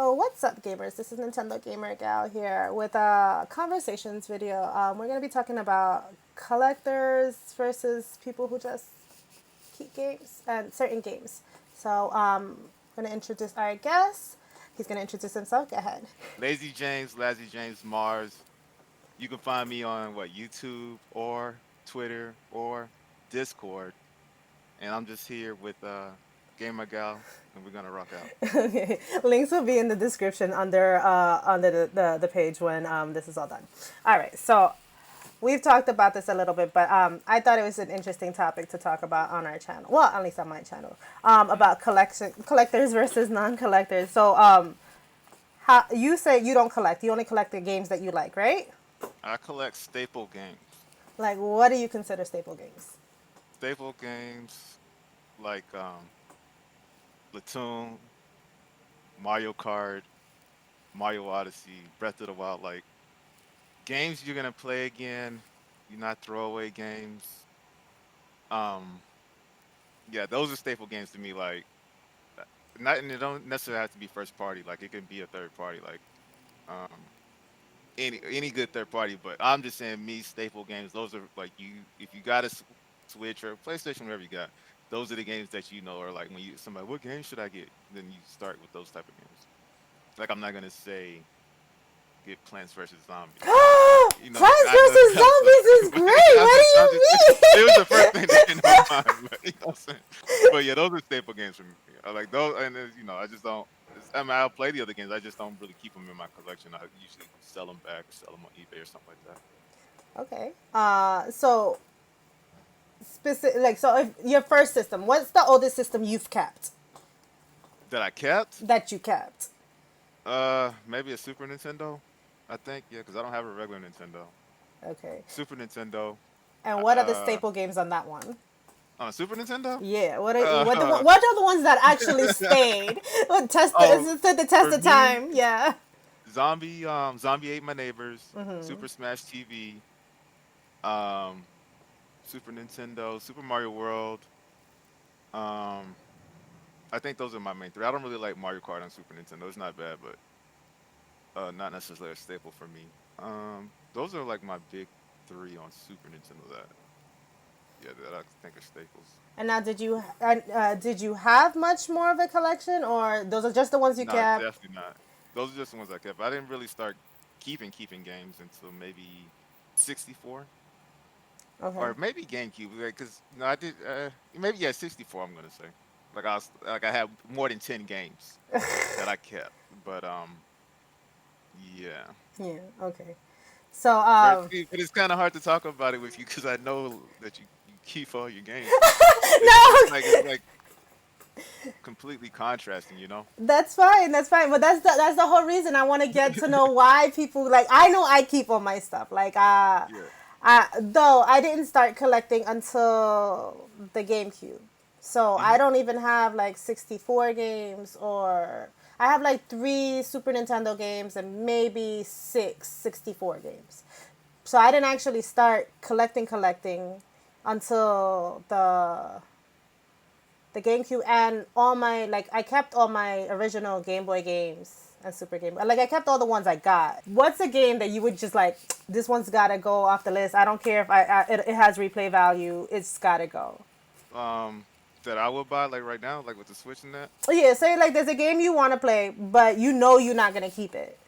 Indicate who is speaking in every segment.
Speaker 1: Oh, what's up, gamers? This is Nintendo Gamer Gal here with a conversations video. We're going to be talking about collectors versus people who just keep games and certain games. So, I'm going to introduce our guest. He's going to introduce himself. Go ahead.
Speaker 2: LazzyJames, LazzyJames, Marz. You can find me on YouTube or Twitter or Discord, and I'm just here with Gamer Gal, and we're gonna rock out.
Speaker 1: Okay. Links will be in the description under the page when this is all done. All right. So, we've talked about this a little bit, but I thought it was an interesting topic to talk about on our channel. Well, at least on my channel, about collectors versus non-collectors. So, how you say you don't collect? You only collect the games that you like, right?
Speaker 2: I collect staple games.
Speaker 1: Like, what do you consider staple games?
Speaker 2: Staple games like Platoon, Mario Kart, Mario Odyssey, Breath of the Wild, like games you're gonna play again. You're not throwaway games. Um, yeah, those are staple games to me. Like, uh, not and it don't necessarily have to be first party. Like, it can be a third party. Like, um, any good third party. But I'm just saying, me staple games. Those are like you. If you got a Switch or PlayStation, whatever you got, those are the games that you know are like when you somebody, what game should I get? Then you start with those type of games. Like I'm not gonna say get Plants vs Zombies. You know,
Speaker 1: Plants
Speaker 2: I know
Speaker 1: vs
Speaker 2: that's
Speaker 1: Zombies is
Speaker 2: but
Speaker 1: great. What do
Speaker 2: I'm
Speaker 1: you
Speaker 2: just it was the first thing that came to my mind. But, you know what I'm saying? But yeah, those are staple games for me. I like those, and I just don't. I mean, I'll play the other games. I just don't really keep them in my collection. I usually sell them back or sell them on eBay or something like that.
Speaker 1: mean? Okay. So specific, like, so if your first system, what's the oldest system you've kept
Speaker 2: That I kept,
Speaker 1: that you kept?
Speaker 2: maybe a Super Nintendo. I think yeah, because I don't have a regular Nintendo.
Speaker 1: Okay.
Speaker 2: Super Nintendo.
Speaker 1: And what are the
Speaker 2: Uh,
Speaker 1: staple games on that one?
Speaker 2: on a Super Nintendo.
Speaker 1: Yeah,
Speaker 2: Uh,
Speaker 1: what are the ones that actually stayed? What
Speaker 2: oh,
Speaker 1: stood the test
Speaker 2: for
Speaker 1: of
Speaker 2: me,
Speaker 1: time? Yeah.
Speaker 2: Zombie ate my neighbors. Super Smash TV. Um, Super Nintendo, Super Mario World. Um, I think those are my main three. I don't really like Mario Kart on Super Nintendo. It's not bad, but not necessarily a staple for me. Those are like my big three on Super Nintendo that yeah that I think are staples.
Speaker 1: And now, did you have much more of a collection, or those are just the ones you
Speaker 2: No,
Speaker 1: kept?
Speaker 2: definitely not. Those are just the ones I kept. I didn't really start keeping games until maybe 64
Speaker 1: Okay.
Speaker 2: or maybe GameCube. Because I did maybe yeah 64. I'm gonna say I had more than 10 games that I kept, but yeah.
Speaker 1: Yeah. Okay. So,
Speaker 2: But it's kind of hard to talk about it with you because I know that you keep all your games. It's like completely contrasting, you know?
Speaker 1: that's fine. That's fine. But that's the whole reason I want to get to know why people like. I know I keep all my stuff. Like,
Speaker 2: Yeah.
Speaker 1: though I didn't start collecting until the GameCube, so I
Speaker 2: Hmm.
Speaker 1: don't even have like 64 games, or I have like three Super Nintendo games and maybe 64 games. So I didn't actually start collecting until the GameCube, and all my, like, I kept all my original Game Boy games and Super Game Boy. Like, I kept all the ones I got. What's a game that you would just like, this one's gotta go off the list? I don't care if it has replay value. It's gotta go.
Speaker 2: Um, that I would buy like right now, like with the Switch and that.
Speaker 1: Yeah, say like there's a game you want to play, but you know you're not gonna keep it.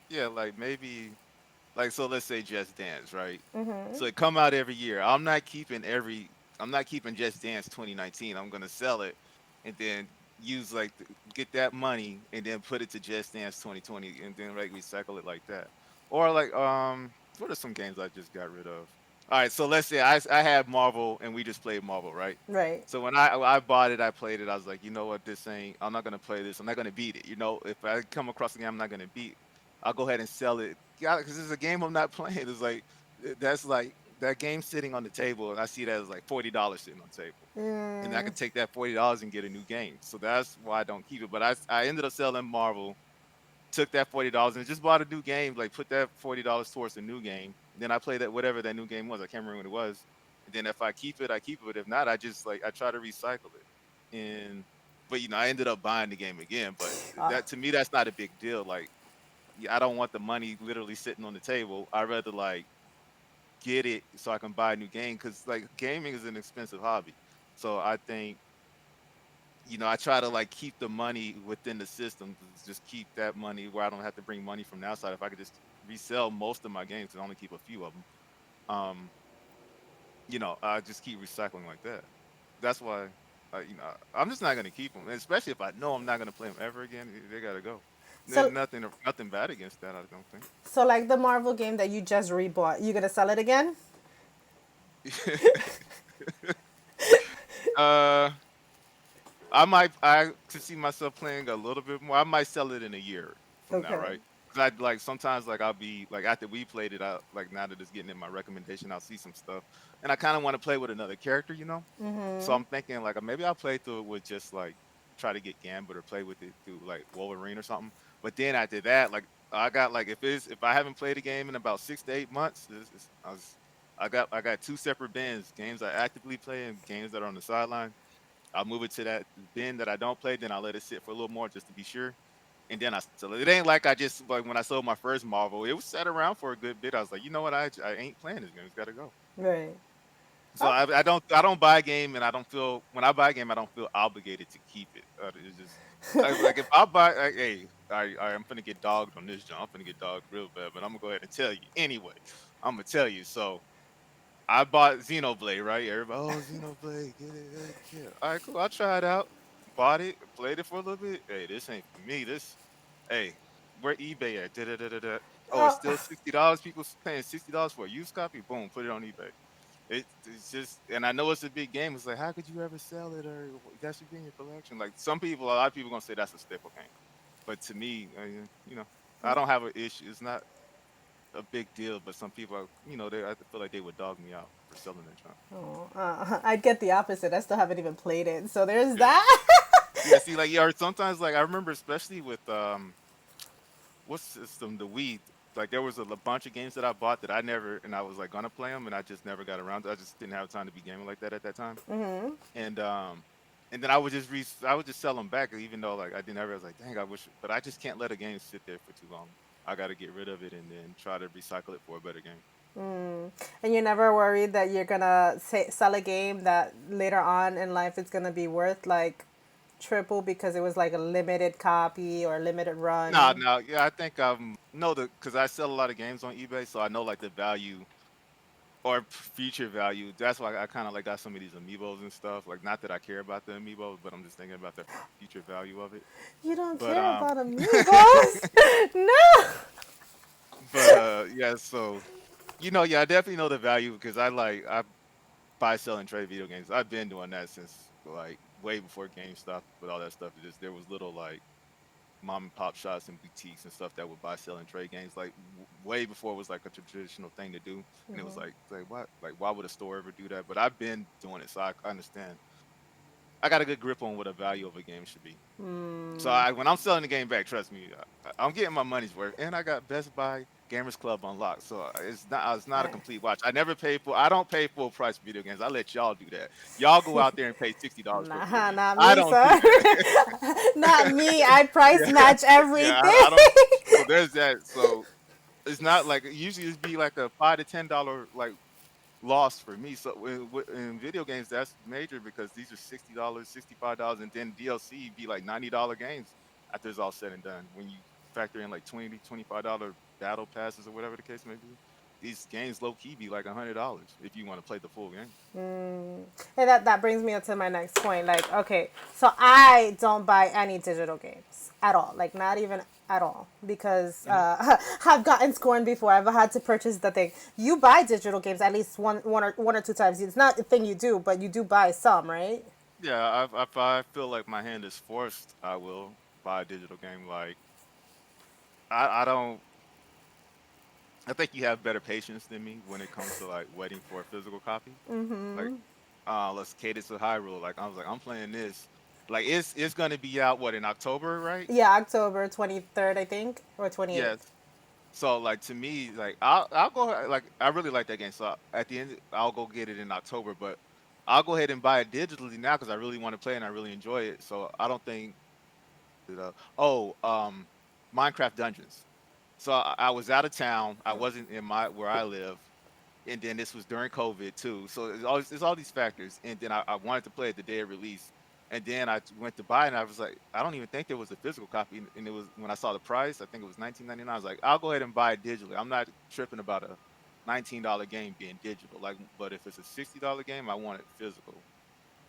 Speaker 2: Yeah, like maybe like so let's say Just Dance, right? So it come out every year. I'm not keeping Just Dance 2019. I'm gonna sell it and then use get that money and then put it to Just Dance 2020 and then like recycle it like that. Or like what are some games I just got rid of? All right, so let's say I had Marvel and we just played Marvel, right?
Speaker 1: Right.
Speaker 2: So when I bought it, I played it. I was like, you know what, this ain't. I'm not gonna play this. I'm not gonna beat it. You know, if I come across a game I'm not gonna beat, I'll go ahead and sell it. Yeah, because it's a game I'm not playing. It's like that's like that game sitting on the table, and I see that as like $40 sitting on the table, and I can take that $40 and get a new game. So that's why I don't keep it. But I ended up selling Marvel, took that $40 and just bought a new game. Like put that $40 towards a new game. Then I play that whatever that new game was. I can't remember what it was. And then if I keep it, I keep it. But if not, I just like I try to recycle it. And but I ended up buying the game again. But
Speaker 1: Uh,
Speaker 2: that to me, that's not a big deal. Like, yeah, I don't want the money literally sitting on the table. I rather like get it so I can buy a new game because like gaming is an expensive hobby. So I think I try to like keep the money within the system, to just keep that money where I don't have to bring money from the outside. If I could just resell most of my games and only keep a few of them, um, I just keep recycling like that. That's why, I'm just not gonna keep them, especially if I know I'm not gonna play them ever again. They gotta go. There's
Speaker 1: so
Speaker 2: nothing bad against that. I don't
Speaker 1: so like the Marvel game that you just rebought, you gonna sell it again?
Speaker 2: think. uh, I could see myself playing a little bit more. I might sell it in a year from now,
Speaker 1: Okay.
Speaker 2: right? Because I like sometimes like I'll be like after we played it, I like now that it's getting in my recommendation, I'll see some stuff, and I kind of want to play with another character. So I'm thinking like maybe I'll play through it with just like try to get Gambit or play with it through like Wolverine or something. But then after that, like I got like if I haven't played a game in about 6 to 8 months, I got two separate bins: games I actively play and games that are on the sideline. I'll move it to that bin that I don't play, then I'll let it sit for a little more just to be sure. And then I sell it. It ain't like I just like when I sold my first Marvel, it was sat around for a good bit. I was like, you know what, I ain't playing this game. It's gotta go.
Speaker 1: Right.
Speaker 2: So I don't buy a game and I don't feel when I buy a game I don't feel obligated to keep it. It's just like if I buy like, hey, I'm gonna get dogged on this jump. I'm gonna get dogged real bad, but I'm gonna go ahead and tell you anyway. I'm gonna tell you. So I bought Xenoblade, right? Everybody, oh, Xenoblade, get it, get it. All right, cool. I tried it out, bought it, played it for a little bit. Hey, this ain't for me. Hey, where eBay at? Da-da-da-da-da. Oh, it's
Speaker 1: Oh,
Speaker 2: still $60. People paying $60 for a used copy. Boom, put it on eBay. It's just, and I know it's a big game. It's like, how could you ever sell it, or that should be in your collection? Like a lot of people gonna say that's a staple game, but to me, I don't have an issue. It's not a big deal, but some people, I feel like they would dog me out for selling that junk.
Speaker 1: I'd get the opposite. I still haven't even played it. So there's
Speaker 2: Yeah,
Speaker 1: that.
Speaker 2: yeah. See, like, yeah, or sometimes, like, I remember, especially with what system, the Wii. Like, there was a bunch of games that I bought that I never, and I was like gonna play them, and I just never got around. I just didn't have time to be gaming like that at that time, and then I would just sell them back, even though like I didn't ever. I was like, dang, I wish, but I just can't let a game sit there for too long. I got to get rid of it and then try to recycle it for a better game.
Speaker 1: And you're never worried that you're gonna sell a game that later on in life it's gonna be worth like triple because it was like a limited copy or limited
Speaker 2: No,
Speaker 1: run.
Speaker 2: no, yeah, I think know the because I sell a lot of games on eBay, so I know like the value or future value. That's why I kind of like got some of these amiibos and stuff. Like, not that I care about the amiibos, but I'm just thinking about the future value of it.
Speaker 1: You don't
Speaker 2: But
Speaker 1: care about amiibos? No.
Speaker 2: yeah, so yeah, I definitely know the value because I buy, sell, and trade video games. I've been doing that since like way before GameStop with all that stuff. It just there was little like mom and pop shops and boutiques and stuff that would buy, sell, and trade games like way before it was like a traditional thing to do. And it was like what like why would a store ever do that? But I've been doing it, so I understand. I got a good grip on what a value of a game should be. So when I'm selling the game back, trust me, I'm getting my money's worth, and I got Best Buy Gamers Club unlocked. So it's not a
Speaker 1: I,
Speaker 2: complete watch. I don't pay full price for video games. I let y'all do that. Y'all go out there and pay $60 for a video
Speaker 1: nah,
Speaker 2: game.
Speaker 1: not
Speaker 2: I
Speaker 1: me,
Speaker 2: don't do
Speaker 1: sir.
Speaker 2: that.
Speaker 1: Not me. I price
Speaker 2: Yeah,
Speaker 1: match
Speaker 2: yeah,
Speaker 1: everything.
Speaker 2: I don't. So there's that. So it's not like usually it'd be like a $5 to $10 like lost for me. So in video games, that's major because these are $60, $65, and then DLC be like $90 games after it's all said and done. When you factor in like $20, $25 battle passes or whatever the case may be, these games low key be like $100 if you want to play the full game.
Speaker 1: And that brings me up to my next point. Like, okay, so I don't buy any digital games at all. Like, not even at all, because
Speaker 2: Mhm.
Speaker 1: I've gotten scorned before. I've had to purchase the thing. You buy digital games at least one or two times. It's not a thing you do, but you do buy some, right?
Speaker 2: Yeah, if I feel like my hand is forced, I will buy a digital game. Like I don't. I think you have better patience than me when it comes to like waiting for a physical copy. Like let's Cadence of Hyrule. Like I was like, I'm playing this. Like it's gonna be out what in October, right?
Speaker 1: Yeah, October 23rd, I think, or 28th.
Speaker 2: Yes. So like to me, like I'll go like I really like that game. So at the end, I'll go get it in October. But I'll go ahead and buy it digitally now because I really want to play and I really enjoy it. So I don't think oh, Minecraft Dungeons. So I was out of town. I wasn't in my where I live, and then this was during COVID too. So there's all these factors, and then I wanted to play it the day of release, and then went to buy it, and I was like, I don't even think there was a physical copy, and it was when I saw the price, I think it was 19.99. I was like, I'll go ahead and buy it digitally. I'm not tripping about a $19 game being digital. Like, but if it's a $60 game, I want it physical.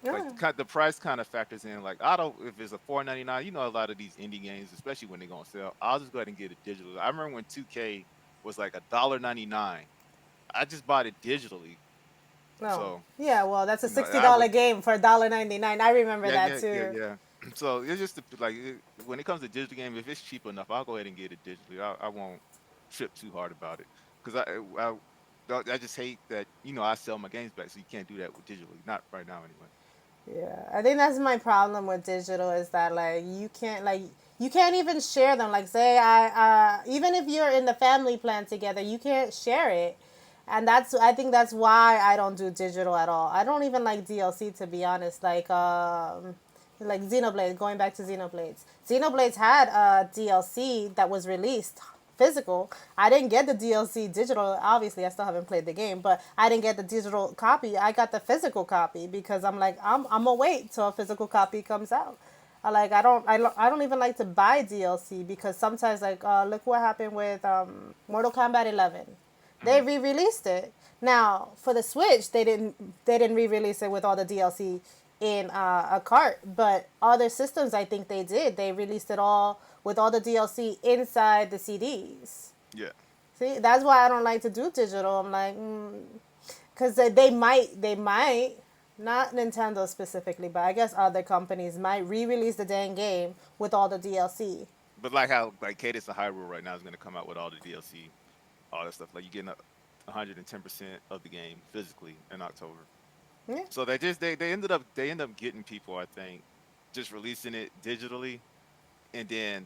Speaker 2: Like
Speaker 1: Yeah.
Speaker 2: the price kind of factors in. Like I don't if it's a 4.99, a lot of these indie games, especially when they're gonna sell, I'll just go ahead and get it digital. I remember when 2K was like $1.99. I just bought it digitally.
Speaker 1: No.
Speaker 2: So
Speaker 1: Yeah, well, that's a
Speaker 2: I
Speaker 1: $60
Speaker 2: would
Speaker 1: game for $1.99. I remember
Speaker 2: yeah
Speaker 1: that
Speaker 2: yeah yeah
Speaker 1: too.
Speaker 2: yeah. So it's just like when it comes to digital game, if it's cheap enough, I'll go ahead and get it digitally. I won't trip too hard about it because I just hate that I sell my games back, so you can't do that with digitally. Not right now anyway.
Speaker 1: Yeah, I think that's my problem with digital is that you can't even share them. Like say even if you're in the family plan together, you can't share it. And I think that's why I don't do digital at all. I don't even like DLC to be honest. Like Xenoblade, going back to Xenoblades. Xenoblades had a DLC that was released physical. I didn't get the DLC digital. Obviously, I still haven't played the game, but I didn't get the digital copy. I got the physical copy because I'm like I'm gonna wait till a physical copy comes out. I don't even like to buy DLC because sometimes look what happened with Mortal Kombat 11. They
Speaker 2: Hmm.
Speaker 1: re-released it. Now for the Switch, they didn't re-release it with all the DLC in a cart, but other systems I think they did. They released it all with all the DLC inside the CDs.
Speaker 2: Yeah.
Speaker 1: See, that's why I don't like to do digital. I'm like, because they might, not Nintendo specifically, but I guess other companies might re-release the dang game with all the DLC.
Speaker 2: But like how like Cadence of Hyrule right now is going to come out with all the DLC, all that stuff. Like you're getting 110% of the game physically in October.
Speaker 1: Yeah,
Speaker 2: So they ended up getting people, I think, just releasing it digitally, and then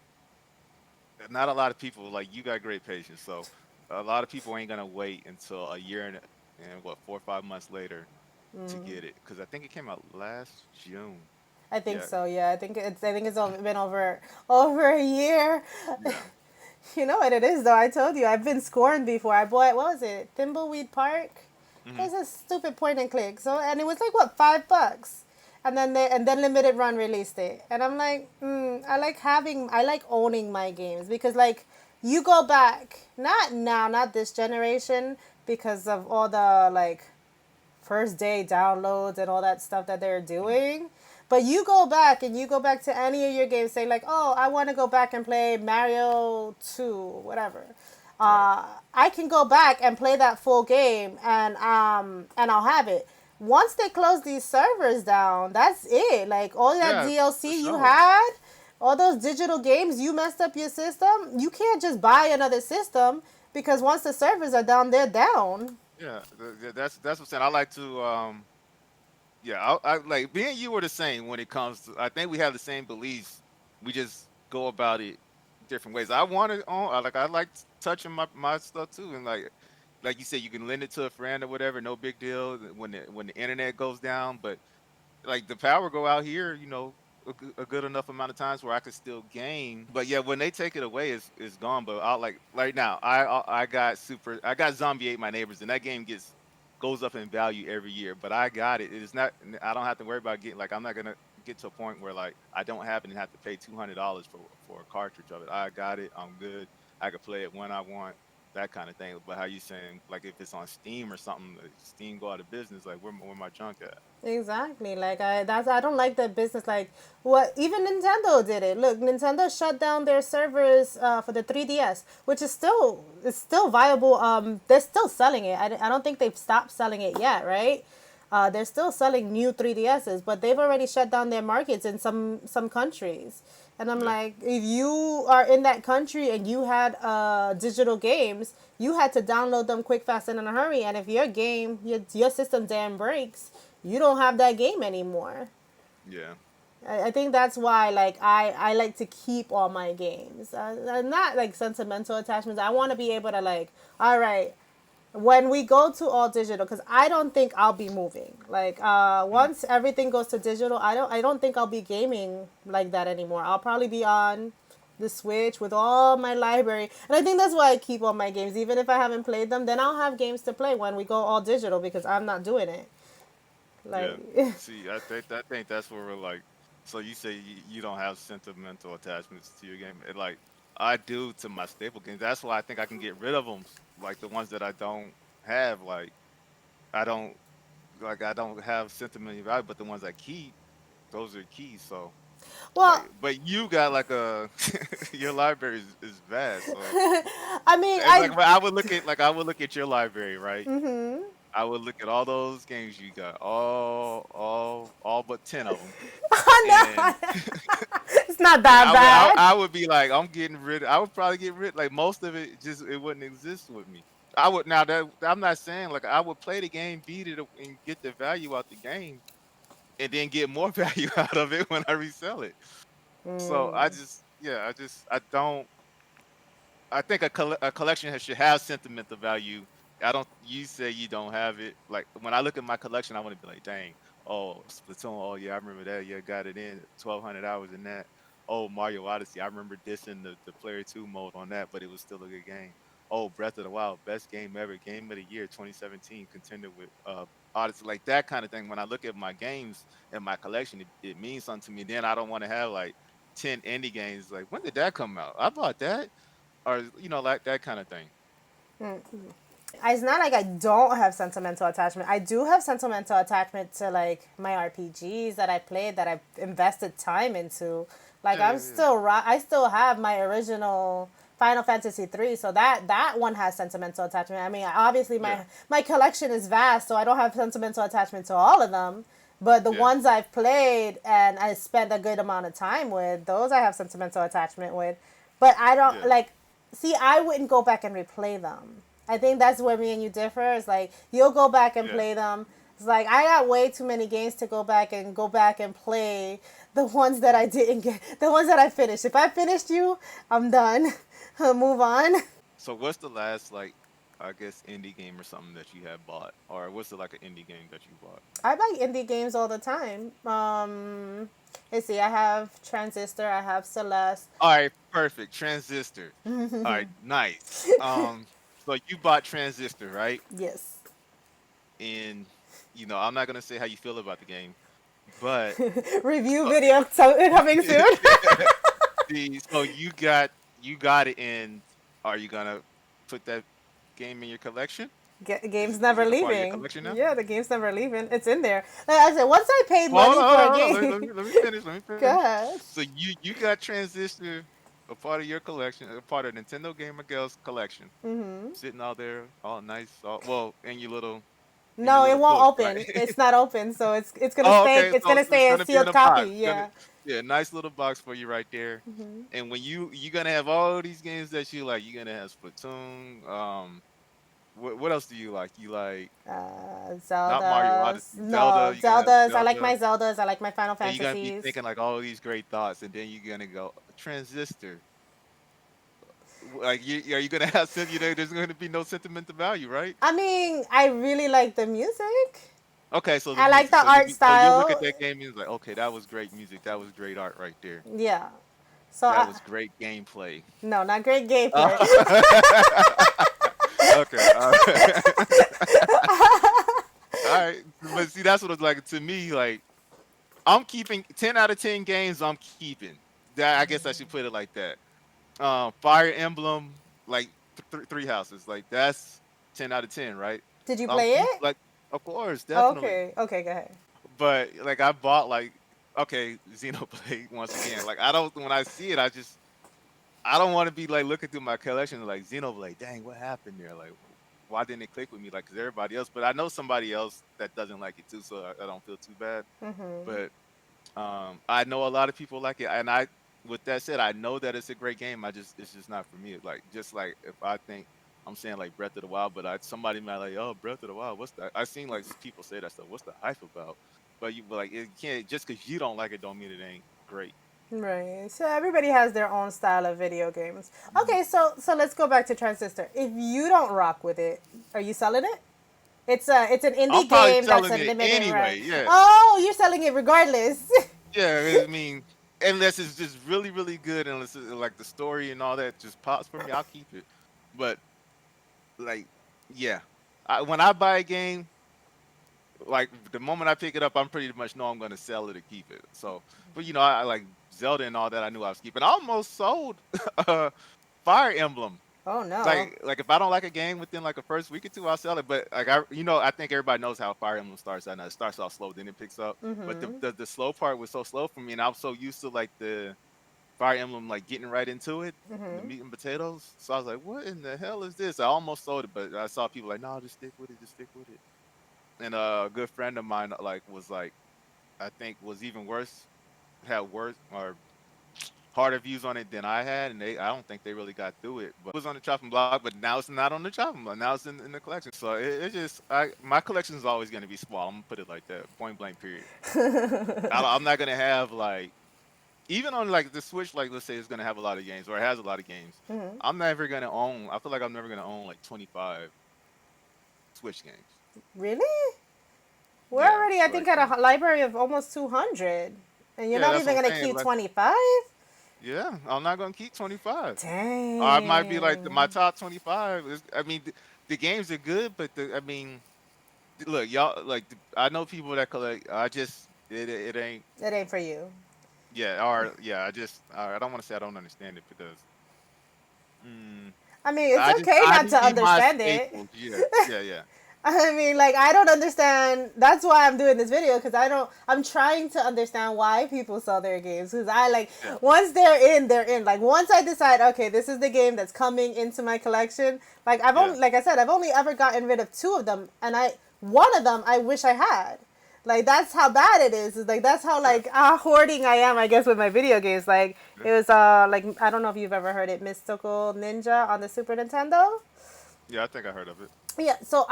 Speaker 2: not a lot of people like you got great patience. So a lot of people ain't gonna wait until a year and what 4 or 5 months later to get it because I think it came out last June.
Speaker 1: I think
Speaker 2: Yeah,
Speaker 1: so. Yeah, I think it's been over a year.
Speaker 2: yeah.
Speaker 1: You know what it is though. I told you I've been scorned before. I bought what was it? Thimbleweed Park. It
Speaker 2: Hmm.
Speaker 1: was a stupid point and click. So and it was like what $5, and then Limited Run released it, and I'm like, I like owning my games because like you go back not now, not this generation because of all the like first day downloads and all that stuff that they're
Speaker 2: Hmm.
Speaker 1: doing. But you go back to any of your games, say like, oh, I want to go back and play Mario 2, whatever.
Speaker 2: Right.
Speaker 1: I can go back and play that full game and I'll have it. Once they close these servers down, that's it. Like all that
Speaker 2: Yeah, for
Speaker 1: DLC you
Speaker 2: sure.
Speaker 1: had, all those digital games, you messed up your system. You can't just buy another system because once the servers are down, they're down.
Speaker 2: Yeah, that's what I'm saying. I like to yeah, I like me and you were the same when it comes to. I think we have the same beliefs. We just go about it different ways. I want to own. I like touching my stuff too, and like you said, you can lend it to a friend or whatever. No big deal when the internet goes down. But like the power go out here, a good enough amount of times where I could still game. But yeah, when they take it away, it's gone. But I like right now, I got Zombie Ate My Neighbors, and that game gets goes up in value every year. But I got it. It is not. I don't have to worry about getting like I'm not gonna get to a point where like I don't have it and have to pay $200 for a cartridge of it. I got it. I'm good. I can play it when I want. That kind of thing. But how you saying like if it's on Steam or something, Steam go out of business, like where my junk at?
Speaker 1: Exactly. I don't like that business. Like what even Nintendo did it. Look, Nintendo shut down their servers for the 3DS, which is still viable. They're still selling it. I don't think they've stopped selling it yet, right? They're still selling new 3DSs, but they've already shut down their markets in some countries. And I'm
Speaker 2: Yeah.
Speaker 1: like, if you are in that country and you had digital games, you had to download them quick, fast, and in a hurry. And if your system damn breaks, you don't have that game anymore.
Speaker 2: Yeah.
Speaker 1: I think that's why I like to keep all my games. Not like sentimental attachments. I want to be able to like, all right, when we go to all digital, because I don't think I'll be moving. Like
Speaker 2: Mm.
Speaker 1: once everything goes to digital, I don't think I'll be gaming like that anymore. I'll probably be on the Switch with all my library, and I think that's why I keep all my games. Even if I haven't played them, then I'll have games to play when we go all digital because I'm not doing it.
Speaker 2: Yeah.
Speaker 1: Like
Speaker 2: See, I think that's where we're like. So you say you don't have sentimental attachments to your game. Like I do to my staple games. That's why I think I can get rid of them. Like the ones that I don't have. I don't I don't have sentimental value, but the ones I keep, those are keys. So
Speaker 1: well,
Speaker 2: but you got like a your library is vast. So
Speaker 1: I mean,
Speaker 2: it's like I would look at your library, right? I would look at all those games you got, all but 10 of them, and
Speaker 1: it's not
Speaker 2: and
Speaker 1: that bad.
Speaker 2: I would be like, I'm getting rid. I would probably get rid. Like most of it, just it wouldn't exist with me. I would now that I'm not saying like I would play the game, beat it, and get the value out the game, and then get more value out of it when I resell it. So I don't. I think a collection should have sentimental value. I don't. You say you don't have it. Like when I look at my collection, I want to be like, dang. Oh, Splatoon. Oh yeah, I remember that. Yeah, got it in 1,200 hours in that. Oh, Mario Odyssey. I remember dissing the player two mode on that, but it was still a good game. Oh, Breath of the Wild, best game ever, game of the year, 2017, contender with Odyssey, like that kind of thing. When I look at my games and my collection, it means something to me. Then I don't want to have like 10 indie games. Like when did that come out? I bought that or like that kind of thing.
Speaker 1: It's not like I don't have sentimental attachment. I do have sentimental attachment to like my RPGs that I played that I invested time into. Like
Speaker 2: Yeah,
Speaker 1: I'm
Speaker 2: yeah, yeah,
Speaker 1: still I still have my original Final Fantasy 3, so that one has sentimental attachment. I mean, obviously
Speaker 2: yeah,
Speaker 1: my collection is vast, so I don't have sentimental attachment to all of them. But the
Speaker 2: yeah,
Speaker 1: ones I've played and I spent a good amount of time with, those I have sentimental attachment with. But I don't
Speaker 2: yeah,
Speaker 1: like. See, I wouldn't go back and replay them. I think that's where me and you differ. It's like you'll go back and
Speaker 2: yeah,
Speaker 1: play them. It's like I got way too many games to go back and play the ones that I didn't get, the ones that I finished. If I finished you, I'm done. Move on.
Speaker 2: So what's the last like I guess indie game or something that you have bought, or what's the like an indie game that you bought?
Speaker 1: I buy indie games all the time. Let's see. I have Transistor. I have Celeste.
Speaker 2: All right, perfect. Transistor. All right, nice. So you bought Transistor, right?
Speaker 1: Yes.
Speaker 2: And I'm not gonna say how you feel about the game, but
Speaker 1: Review
Speaker 2: uh,
Speaker 1: video coming soon.
Speaker 2: so you got it in. Are you gonna put that game in your collection?
Speaker 1: Game's
Speaker 2: Is
Speaker 1: never
Speaker 2: it a part of your
Speaker 1: leaving.
Speaker 2: collection now?
Speaker 1: Yeah, the game's never leaving. It's in there. Like I said, once I paid
Speaker 2: Well, hold
Speaker 1: money
Speaker 2: on,
Speaker 1: for
Speaker 2: hold on,
Speaker 1: a
Speaker 2: hold on.
Speaker 1: game,
Speaker 2: Let me finish. Let me
Speaker 1: go
Speaker 2: finish.
Speaker 1: ahead.
Speaker 2: So you got Transistor, a part of your collection, a part of Nintendo Game of Girls collection, sitting out there, all nice, all well in your
Speaker 1: No, it
Speaker 2: little
Speaker 1: won't
Speaker 2: book, right?
Speaker 1: open. It's not open, so it's gonna
Speaker 2: Oh,
Speaker 1: stay.
Speaker 2: okay.
Speaker 1: It's
Speaker 2: So,
Speaker 1: gonna
Speaker 2: so it's
Speaker 1: stay a
Speaker 2: gonna be in
Speaker 1: sealed
Speaker 2: a
Speaker 1: copy.
Speaker 2: box.
Speaker 1: Yeah.
Speaker 2: Yeah, nice little box for you right there. And when you're gonna have all these games that you like, you're gonna have Splatoon. What else do you like? You like not Mario
Speaker 1: Zeldas.
Speaker 2: Odyssey, Zelda.
Speaker 1: No,
Speaker 2: You're gonna have
Speaker 1: Zeldas. I like
Speaker 2: Zelda.
Speaker 1: my Zeldas. I like my Final
Speaker 2: And you're gonna be
Speaker 1: Fantasies.
Speaker 2: thinking like all these great thoughts, and then you're gonna go Transistor. Like, are you gonna have there's gonna be no sentimental value, right?
Speaker 1: I mean, I really like the music.
Speaker 2: Okay, so the
Speaker 1: I like
Speaker 2: music.
Speaker 1: the art
Speaker 2: So you look at
Speaker 1: style.
Speaker 2: that game and it's like, okay, that was great music, that was great art right there,
Speaker 1: Yeah. So
Speaker 2: that
Speaker 1: I
Speaker 2: was great gameplay.
Speaker 1: no, not great gameplay.
Speaker 2: Oh. Okay, all right. All right, but see, that's what it's like to me. Like, I'm keeping 10 out of 10 games. I'm keeping that. I guess I should put it like that. Fire Emblem, like three houses, like that's 10 out of 10, right?
Speaker 1: Did you
Speaker 2: I'm
Speaker 1: play
Speaker 2: keep
Speaker 1: it?
Speaker 2: like, of course, definitely.
Speaker 1: Okay. Okay. Go ahead.
Speaker 2: But like I bought like, okay, Xenoblade once again. Like I don't when I see it, I don't want to be like looking through my collection and like Xenoblade. Dang, what happened there? Like, why didn't it click with me? Like, cause everybody else. But I know somebody else that doesn't like it too, so I don't feel too bad. But I know a lot of people like it, and with that said, I know that it's a great game. It's just not for me. It's like just like if I think I'm saying like Breath of the Wild, but somebody might like, oh, Breath of the Wild, what's that? I've seen like people say that stuff. What's the hype about? But like it can't just because you don't like it don't mean it ain't great.
Speaker 1: Right. So everybody has their own style of video games.
Speaker 2: Mhm.
Speaker 1: Okay, so let's go back to Transistor. If you don't rock with it, are you selling it? It's an
Speaker 2: I'm
Speaker 1: indie
Speaker 2: probably
Speaker 1: game that's
Speaker 2: selling
Speaker 1: a
Speaker 2: it
Speaker 1: limited run.
Speaker 2: anyway. Yeah,
Speaker 1: Oh, you're selling it regardless.
Speaker 2: yeah. I mean, unless it's just really, really good, unless it's, like the story and all that just pops for me, I'll keep it. But like, yeah, when I buy a game, like the moment I pick it up, I'm pretty much know I'm gonna sell it or keep it. So, but I like Zelda and all that. I knew I was keeping. I almost sold uh, Fire Emblem.
Speaker 1: Oh no.
Speaker 2: Like if I don't like a game within like a first week or two, I'll sell it. But like I think everybody knows how Fire Emblem starts. I know it starts off slow, then it picks up. But the slow part was so slow for me, and I was so used to like the Fire Emblem like getting right into it, the meat and potatoes. So I was like, what in the hell is this? I almost sold it, but I saw people like, no, just stick with it, just stick with it. And a good friend of mine like was like, I think was even worse, had worse or harder views on it than I had, and I don't think they really got through it. But it was on the chopping block, but now it's not on the chopping block. Now it's in the collection. So it just my collection is always going to be small. I'm gonna put it like that, point blank. Period. I'm not gonna have like even on like the Switch, like let's say it's gonna have a lot of games or it has a lot of games. I'm never gonna own. I feel like I'm never gonna own like 25 Switch games.
Speaker 1: Really? We're
Speaker 2: Yeah,
Speaker 1: already, I think,
Speaker 2: like
Speaker 1: at a library of almost 200, and you're
Speaker 2: yeah,
Speaker 1: not
Speaker 2: that's what
Speaker 1: even
Speaker 2: I'm
Speaker 1: gonna
Speaker 2: saying.
Speaker 1: keep
Speaker 2: Like
Speaker 1: 25.
Speaker 2: yeah, I'm not gonna keep 25. Or I might be like my
Speaker 1: Dang.
Speaker 2: top 25 is. I mean, the games are good, but I mean, look, y'all like I know people that collect. I just it ain't.
Speaker 1: It ain't for you.
Speaker 2: Yeah, or yeah, I don't want to say I don't understand it because mm,
Speaker 1: I mean, it's okay
Speaker 2: I
Speaker 1: not to
Speaker 2: just need my
Speaker 1: understand it.
Speaker 2: staples. Yeah, yeah, yeah,
Speaker 1: I mean, like, I don't understand. That's why I'm doing this video, because I don't. I'm trying to understand why people sell their games. Because I like,
Speaker 2: yeah,
Speaker 1: once they're in, they're in. Like, once I decide, okay, this is the game that's coming into my collection. Like,
Speaker 2: yeah.
Speaker 1: like I said, I've only ever gotten rid of two of them, and one of them I wish I had. Like, that's how bad it is. It's like, that's how
Speaker 2: Yeah,
Speaker 1: like hoarding I am, I guess, with my video games. Like,
Speaker 2: yeah,
Speaker 1: it was like, I don't know if you've ever heard it, Mystical Ninja on the Super Nintendo.
Speaker 2: yeah. I think I heard of it.
Speaker 1: Yeah, so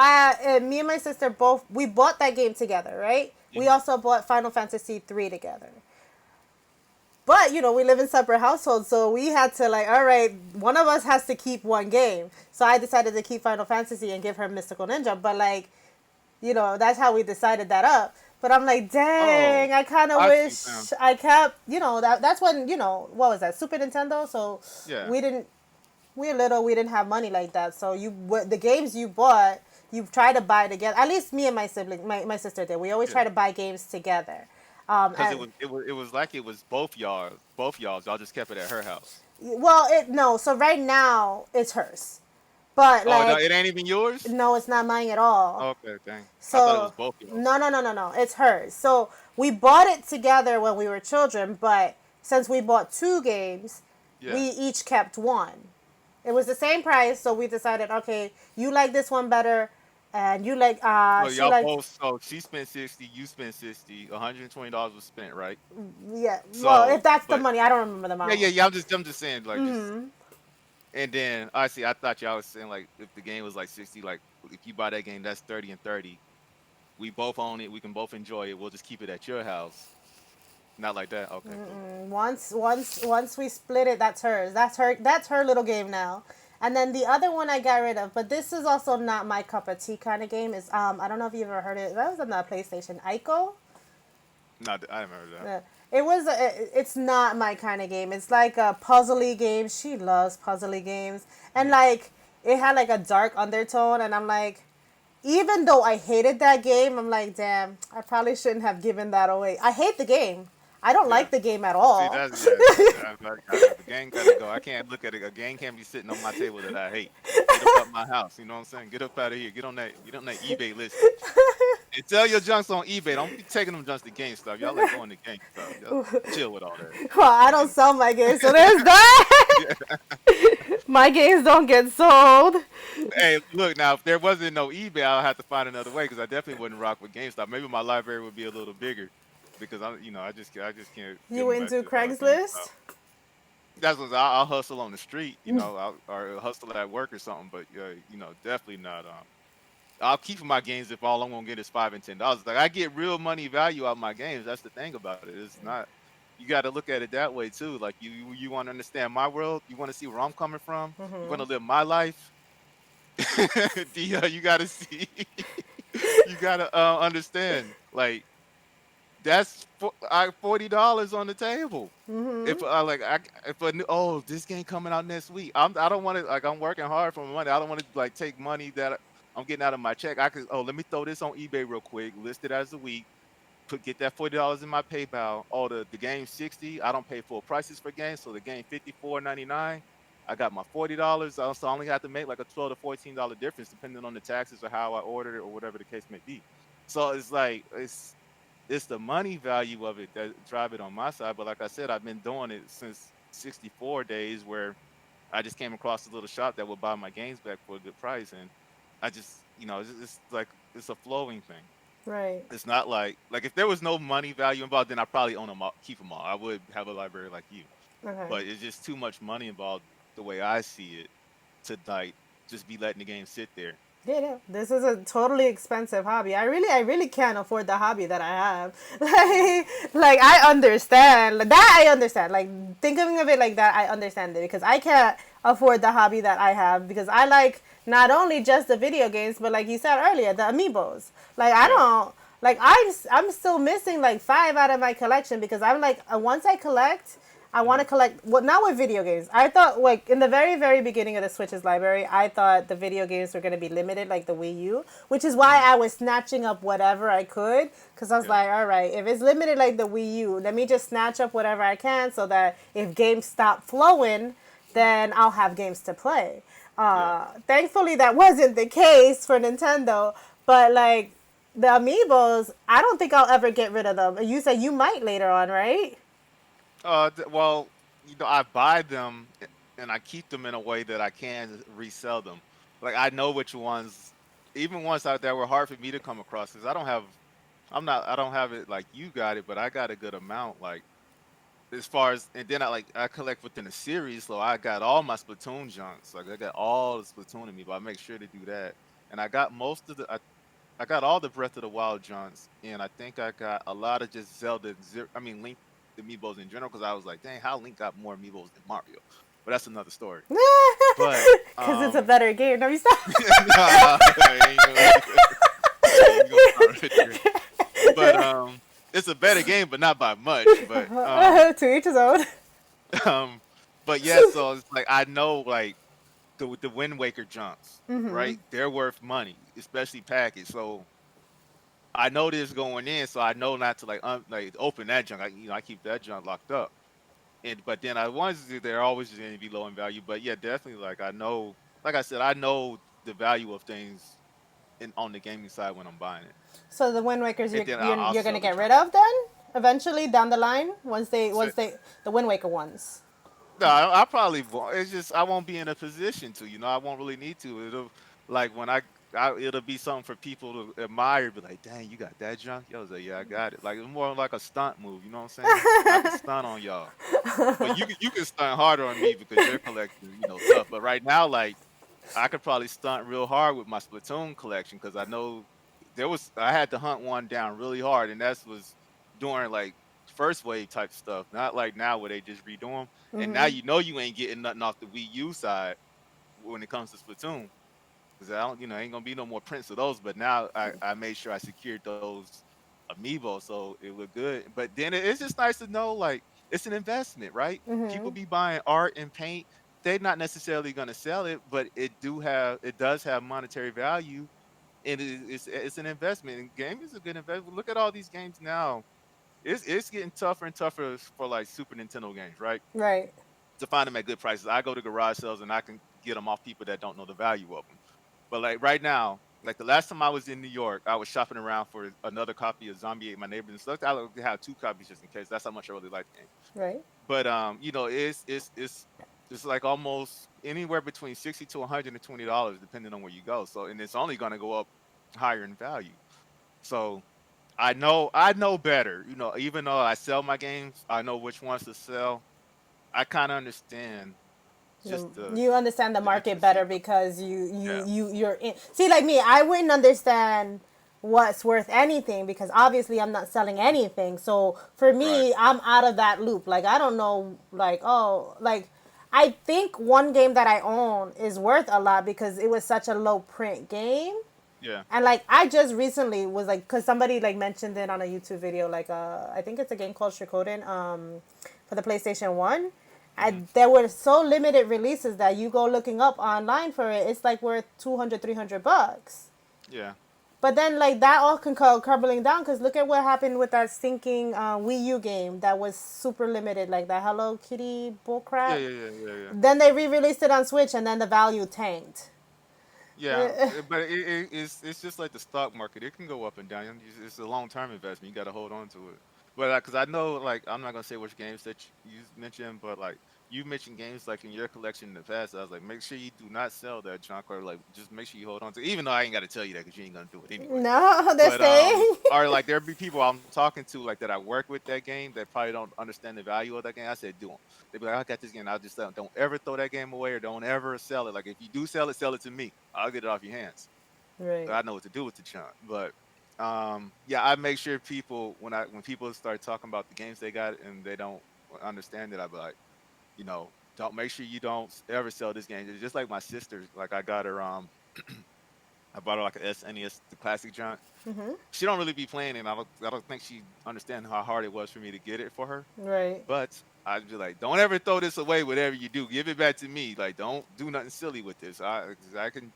Speaker 1: me and my sister both, we bought that game together, right? We
Speaker 2: Mhm.
Speaker 1: also bought Final Fantasy 3 together. But we live in separate households, so we had to, like, all right, one of us has to keep one game. So I decided to keep Final Fantasy and give her Mystical Ninja. But like, that's how we decided that up. But I'm like,
Speaker 2: Oh,
Speaker 1: dang, I kind of
Speaker 2: I see.
Speaker 1: wish I kept, that's when, what was that, Super Nintendo? So
Speaker 2: Yeah,
Speaker 1: we didn't, we're little, we didn't have money like that. So the games you bought, you try to buy together. At least me and my sibling, my sister did. We always try
Speaker 2: yeah.
Speaker 1: to buy games together.
Speaker 2: Because
Speaker 1: And
Speaker 2: it was like it was both y'all, both y'all's. Y'all just kept it at her house.
Speaker 1: well, it no. So right now it's hers, but
Speaker 2: Oh no,
Speaker 1: like,
Speaker 2: it ain't even yours.
Speaker 1: no, it's not mine at all.
Speaker 2: Okay, dang. I thought it was
Speaker 1: So
Speaker 2: both y'all's.
Speaker 1: no, it's hers. So we bought it together when we were children, but since we bought two games, we
Speaker 2: Yeah.
Speaker 1: each kept one. It was the same price, so we decided, okay, you like this one better, and you like
Speaker 2: So
Speaker 1: she
Speaker 2: y'all
Speaker 1: liked,
Speaker 2: both. So she spent 60. You spent 60. $120 was spent, right?
Speaker 1: yeah. Well, if
Speaker 2: So,
Speaker 1: that's the
Speaker 2: but
Speaker 1: money, I don't remember the
Speaker 2: yeah,
Speaker 1: amount.
Speaker 2: yeah, yeah. I'm just saying, like, just and then I see. I thought y'all was saying like if the game was like 60, like if you buy that game, that's 30 and 30. We both own it. We can both enjoy it. We'll just keep it at your house. Not like that. Okay, cool.
Speaker 1: Once we split it, that's hers. That's her little game now. And then the other one I got rid of, but this is also not my cup of tea kind of game. Is I don't know if you've ever heard it. That was on the PlayStation. Ico.
Speaker 2: Not. I haven't heard of that.
Speaker 1: It's not my kind of game. It's like a puzzly game. She loves puzzly games, and like, it had like a dark undertone, and I'm like, even though I hated that game, I'm like, damn, I probably shouldn't have given that away. I hate the game. I don't
Speaker 2: Yeah.
Speaker 1: like the game at
Speaker 2: See,
Speaker 1: all.
Speaker 2: that's yeah. The game gotta go. I can't look at it. A game can't be sitting on my table that I hate. Get up out my house. You know what I'm saying? Get up out of here. Get on that eBay listing. And sell your junks on eBay. Don't be taking them junks to GameStop. Y'all like going to GameStop. Y'all chill with all that.
Speaker 1: Well, I don't sell my games, so there's that.
Speaker 2: Yeah.
Speaker 1: My games don't get sold.
Speaker 2: Hey, look now. If there wasn't no eBay, I'll have to find another way because I definitely wouldn't rock with GameStop. Maybe my library would be a little bigger because I just can't give
Speaker 1: You
Speaker 2: them back
Speaker 1: into
Speaker 2: to GameStop.
Speaker 1: Craigslist?
Speaker 2: That's what I'll hustle on the street, or hustle at work or something. But definitely not. I'll keep my games if all I'm gonna get is $5 and $10. Like I get real money value out of my games. That's the thing about it. It's not. you got to look at it that way too. Like you want to understand my world. You want to see where I'm coming from. You want to live my life. Dia, you got to see. You got to understand. Like that's $40 on the table. If this game coming out next week, I don't want to like I'm working hard for my money. I don't want to like take money that I'm getting out of my check. I could let me throw this on eBay real quick, list it as a week, get that $40 in my PayPal. Oh, the game 60. I don't pay full prices for games, so the game 54.99. I got my $40. Also, I only have to make like a $12 to $14 difference depending on the taxes or how I ordered it or whatever the case may be. So it's like it's the money value of it that drive it on my side. But like I said, I've been doing it since 64 days where I just came across a little shop that would buy my games back for a good price. And I just, it's like, it's a flowing thing.
Speaker 1: Right.
Speaker 2: It's not like if there was no money value involved, then I probably own them all, keep them all. I would have a library like you,
Speaker 1: Okay.
Speaker 2: but it's just too much money involved the way I see it to like just be letting the game sit there.
Speaker 1: Yeah, yeah. This is a totally expensive hobby. I really can't afford the hobby that I have. Like I understand like, that. I understand. Like thinking of it like that, I understand it because I can't afford the hobby that I have because I like not only just the video games, but like you said earlier, the amiibos. Like I
Speaker 2: Yeah,
Speaker 1: don't like I'm still missing like five out of my collection because I'm like once I collect I want to
Speaker 2: hmm
Speaker 1: collect. Well, not with video games. I thought like in the very very beginning of the Switch's library, I thought the video games were going to be limited like the Wii U, which is why
Speaker 2: hmm
Speaker 1: I was snatching up whatever I could because I was
Speaker 2: yeah,
Speaker 1: like, all right, if it's limited like the Wii U, let me just snatch up whatever I can so that if games stop flowing, then I'll have games to play.
Speaker 2: yeah.
Speaker 1: Thankfully, that wasn't the case for Nintendo, but like the amiibos, I don't think I'll ever get rid of them. You said you might later on, right?
Speaker 2: Well, I buy them and I keep them in a way that I can resell them. Like I know which ones, even ones out that were hard for me to come across, because I don't have it like you got it, but I got a good amount. Like as far as, and then I collect within a series, so I got all my Splatoon junks. Like I got all the Splatoon in me, but I make sure to do that. And I got most of I got all the Breath of the Wild junks, and I think I got a lot of just I mean Link amiibos in general, because I was like, dang, how Link got more amiibos than Mario? But that's another story. But
Speaker 1: Because it's a better game. No, you stop.
Speaker 2: nah, I ain't gonna start right there. But it's a better game, but not by much. But
Speaker 1: To each his own.
Speaker 2: um, but yeah, so it's like I know like the Wind Waker junks, right? They're worth money, especially packaged. So I know this going in, so I know not to like open that junk. I keep that junk locked up. And but then I ones that they're always going to be low in value. But yeah, definitely like I know, like I said, I know the value of things in on the gaming side when I'm buying it,
Speaker 1: So the Wind Wakers
Speaker 2: and then I'll
Speaker 1: you're gonna
Speaker 2: sell the
Speaker 1: get rid
Speaker 2: junk.
Speaker 1: of then eventually down the line
Speaker 2: So,
Speaker 1: the Wind Waker ones.
Speaker 2: no, I probably won't. It's just I won't be in a position to. I won't really need to. It'll like when it'll be something for people to admire. Be like, dang, you got that junk? Yo, say, yeah, I got it. Like it's more like a stunt move. You know what I'm saying? I can stunt on y'all. But you can stunt harder on me because your collection, tough. But right now, like I could probably stunt real hard with my Splatoon collection because I know I had to hunt one down really hard, and that was during like first wave type stuff, not like now where they just redo them. And now you ain't getting nothing off the Wii U side when it comes to Splatoon because I don't, ain't gonna be no more prints of those. But now I made sure I secured those amiibo so it looked good. But then it's just nice to know like it's an investment, right? People be buying art and paint. They're not necessarily gonna sell it, but it does have monetary value, and it's an investment. And gaming is a good investment. Look at all these games now. It's getting tougher and tougher for like Super Nintendo games, right?
Speaker 1: Right.
Speaker 2: To find them at good prices. I go to garage sales and I can get them off people that don't know the value of them. But like right now, like the last time I was in New York, I was shopping around for another copy of Zombie Ate My Neighbors and stuff. I have two copies just in case. That's how much I really like the game.
Speaker 1: Right.
Speaker 2: But it's like almost anywhere between $60 to $120 depending on where you go. So and it's only gonna go up higher in value. So I know better. Even though I sell my games, I know which ones to sell. I kind of understand just
Speaker 1: You understand the
Speaker 2: the
Speaker 1: market
Speaker 2: intricacy
Speaker 1: better
Speaker 2: of it.
Speaker 1: because
Speaker 2: Yeah.
Speaker 1: you're in. See, like me, I wouldn't understand. what's worth anything, because obviously I'm not selling anything. So for
Speaker 2: Right.
Speaker 1: me, I'm out of that loop. Like I don't know, like, oh, like I think one game that I own is worth a lot because it was such a low print game.
Speaker 2: Yeah.
Speaker 1: And like I just recently was like, cause somebody like mentioned it on a YouTube video, like I think it's a game called Shikoden, for the PlayStation 1.
Speaker 2: Hmm.
Speaker 1: And there were so limited releases that you go looking up online for it, it's like worth 200, $300.
Speaker 2: Yeah.
Speaker 1: But then like that all can go crumbling down, because look at what happened with that stinking Wii U game that was super limited, like that Hello Kitty
Speaker 2: Yeah.
Speaker 1: bullcrap.
Speaker 2: Yeah. Yeah. Yeah. Yeah.
Speaker 1: Then they re-released it on Switch and then the value tanked.
Speaker 2: Yeah, but it's just like the stock market. It can go up and down. It's a long term investment. You got to hold on to it. But because I know, like, I'm not gonna say which games that you mentioned, but like you mentioned games like in your collection in the past. I was like, make sure you do not sell that junk, or like just make sure you hold on to it. Even though I ain't got to tell you that because you ain't gonna do it anyway.
Speaker 1: No, they're
Speaker 2: But
Speaker 1: staying.
Speaker 2: or like there be people I'm talking to like that I work with that game that probably don't understand the value of that game. I said, do them. They be like, I got this game. I'll just tell them, don't ever throw that game away or don't ever sell it. Like if you do sell it to me. I'll get it off your hands.
Speaker 1: Right.
Speaker 2: I know what to do with the chunk. But yeah, I make sure people when people start talking about the games they got and they don't understand it, I be like, don't make sure you don't ever sell this game. It's just like my sister. Like I got her I bought her like a SNES, the classic junk.
Speaker 1: Mm-hmm.
Speaker 2: She don't really be playing it. I don't think she understand how hard it was for me to get it for her.
Speaker 1: Right.
Speaker 2: But I'd be like, don't ever throw this away. Whatever you do, give it back to me. Like, don't do nothing silly with this. I can,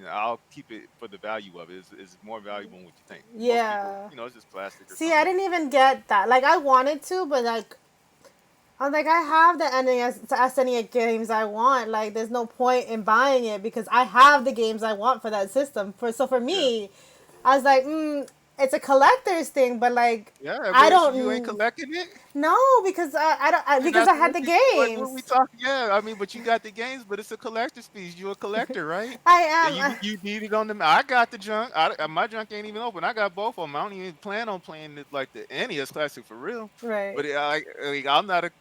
Speaker 2: I'll keep it for the value of it. It's more valuable than what you think. Most people,
Speaker 1: Yeah.
Speaker 2: it's just plastic or
Speaker 1: See, I
Speaker 2: something.
Speaker 1: didn't even get that. Like, I wanted to, but like, I'm like, I have the SNES games I want. Like, there's no point in buying it because I have the games I want for that system. For
Speaker 2: Yeah,
Speaker 1: me, I was like, it's a collector's thing, but like,
Speaker 2: yeah.
Speaker 1: I
Speaker 2: But you ain't
Speaker 1: don't
Speaker 2: collecting it.
Speaker 1: know because I don't
Speaker 2: And
Speaker 1: because
Speaker 2: that's
Speaker 1: I had
Speaker 2: what
Speaker 1: the
Speaker 2: we like. What we
Speaker 1: games.
Speaker 2: talking? Yeah, I mean, but you got the games, but it's a collector's piece. You a collector, right?
Speaker 1: I
Speaker 2: And
Speaker 1: am.
Speaker 2: you need it on the. I got the junk. My junk ain't even open. I got both of them. I don't even plan on playing it like the NES Classic for real.
Speaker 1: Right.
Speaker 2: But I'm not a.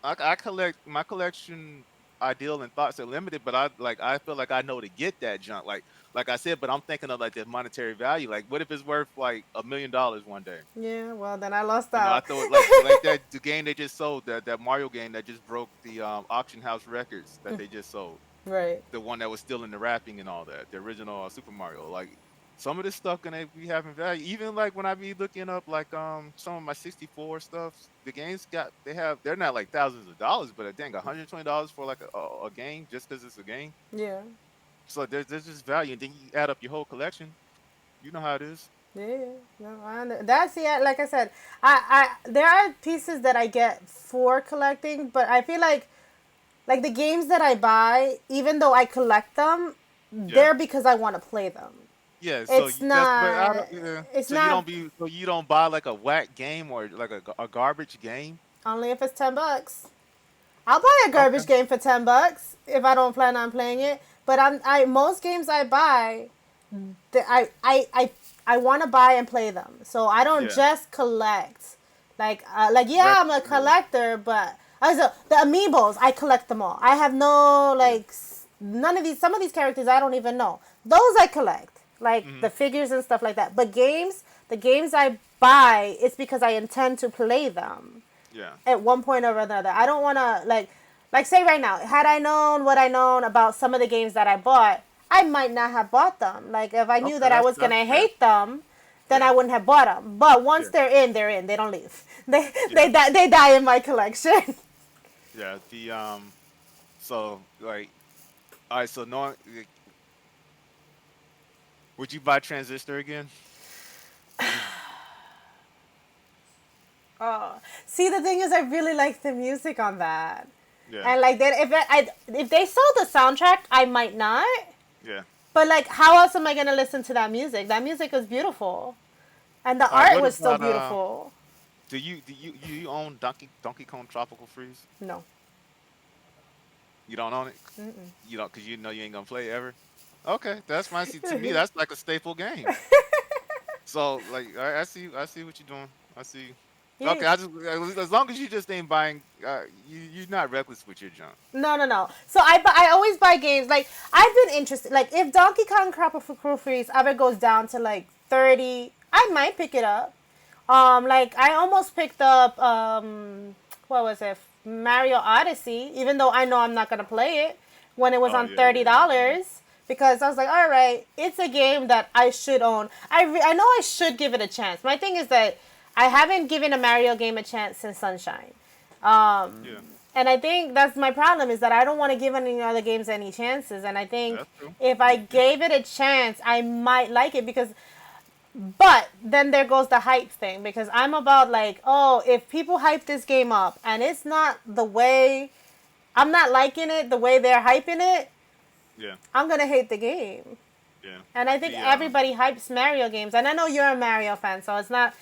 Speaker 2: I collect my collection. Ideal and thoughts are limited, but I feel like I know to get that junk. Like I said, but I'm thinking of like the monetary value. Like, what if it's worth like $1 million one day?
Speaker 1: Yeah. Well, then I lost
Speaker 2: I
Speaker 1: out.
Speaker 2: thought like that the game they just sold that Mario game that just broke the auction house records that they just sold.
Speaker 1: Right.
Speaker 2: The one that was still in the wrapping and all that. The original Super Mario. Like some of this stuff gonna be having value. Even like when I be looking up like some of my 64 stuff, the games they're not like thousands of dollars, but I think $120 for like a game just because it's a game.
Speaker 1: Yeah.
Speaker 2: So there's just value, and then you add up your whole collection. You know how it is.
Speaker 1: Yeah, no, that's yeah. Like I said, there are pieces that I get for collecting, but I feel like the games that I buy, even though I collect them,
Speaker 2: Yeah.
Speaker 1: they're because I want to play them.
Speaker 2: Yeah, so
Speaker 1: It's
Speaker 2: you that's but I
Speaker 1: not.
Speaker 2: don't yeah.
Speaker 1: It's
Speaker 2: So you
Speaker 1: not
Speaker 2: don't be so you don't buy like a whack game or like a garbage game?
Speaker 1: only if it's $10. I'll buy a
Speaker 2: Okay.
Speaker 1: garbage game for $10 if I don't plan on playing it. But I most games I buy, I want to buy and play them. So I don't
Speaker 2: Yeah.
Speaker 1: just collect. Like yeah,
Speaker 2: Rec
Speaker 1: I'm a
Speaker 2: yeah.
Speaker 1: collector, but also the amiibos, I collect them all. I have no
Speaker 2: Yeah.
Speaker 1: none of these. Some of these characters I don't even know. Those I collect, like
Speaker 2: Mhm.
Speaker 1: the figures and stuff like that. But the games I buy, it's because I intend to play them
Speaker 2: Yeah.
Speaker 1: at one point or another. I don't want to like say right now, had I known what I known about some of the games that I bought, I might not have bought them. Like if I knew
Speaker 2: Okay,
Speaker 1: that I
Speaker 2: that's
Speaker 1: was going
Speaker 2: that's
Speaker 1: to
Speaker 2: fair.
Speaker 1: hate them, then I
Speaker 2: Yeah.
Speaker 1: wouldn't have bought them. But once
Speaker 2: Yeah.
Speaker 1: they're in, they're in. They don't leave.
Speaker 2: Yeah.
Speaker 1: They die in my collection.
Speaker 2: Yeah. So like all right, so no would you buy Transistor again?
Speaker 1: Oh, see, the thing is, I really like the music on that,
Speaker 2: Yeah.
Speaker 1: and like that. If they sold the soundtrack, I might not.
Speaker 2: Yeah.
Speaker 1: But like, how else am I gonna listen to that music? That music was beautiful, and the
Speaker 2: All right,
Speaker 1: art
Speaker 2: what
Speaker 1: was still
Speaker 2: about
Speaker 1: beautiful.
Speaker 2: do you own Donkey Kong Tropical Freeze?
Speaker 1: No.
Speaker 2: You don't own it?
Speaker 1: Mm-mm.
Speaker 2: You don't because you know you ain't gonna play it ever? Okay, that's fine. See, to me, that's like a staple game. So like I see what you're doing. I see.
Speaker 1: Yeah.
Speaker 2: Okay, I just as long as you just ain't buying, you're not reckless with your junk.
Speaker 1: No, no, no. So I always buy games. Like I've been interested. Like if Donkey Kong Tropical Freeze ever goes down to like 30, I might pick it up. Like I almost picked up what was it? Mario Odyssey, even though I know I'm not gonna play it when it was
Speaker 2: Oh
Speaker 1: on
Speaker 2: yeah, yeah, yeah.
Speaker 1: $30 because I was like, all right, it's a game that I should own. I know I should give it a chance. My thing is that I haven't given a Mario game a chance since Sunshine.
Speaker 2: Yeah,
Speaker 1: And I think that's my problem is that I don't want to give any other games any chances. And I think
Speaker 2: that's true.
Speaker 1: if I gave it a chance, I might like it because but then there goes the hype thing because I'm about like, oh, if people hype this game up and it's not the way I'm not liking it the way they're hyping it,
Speaker 2: Yeah,
Speaker 1: I'm gonna hate the game.
Speaker 2: yeah.
Speaker 1: And I think
Speaker 2: The
Speaker 1: everybody hypes Mario games, and I know you're a Mario fan, so it's not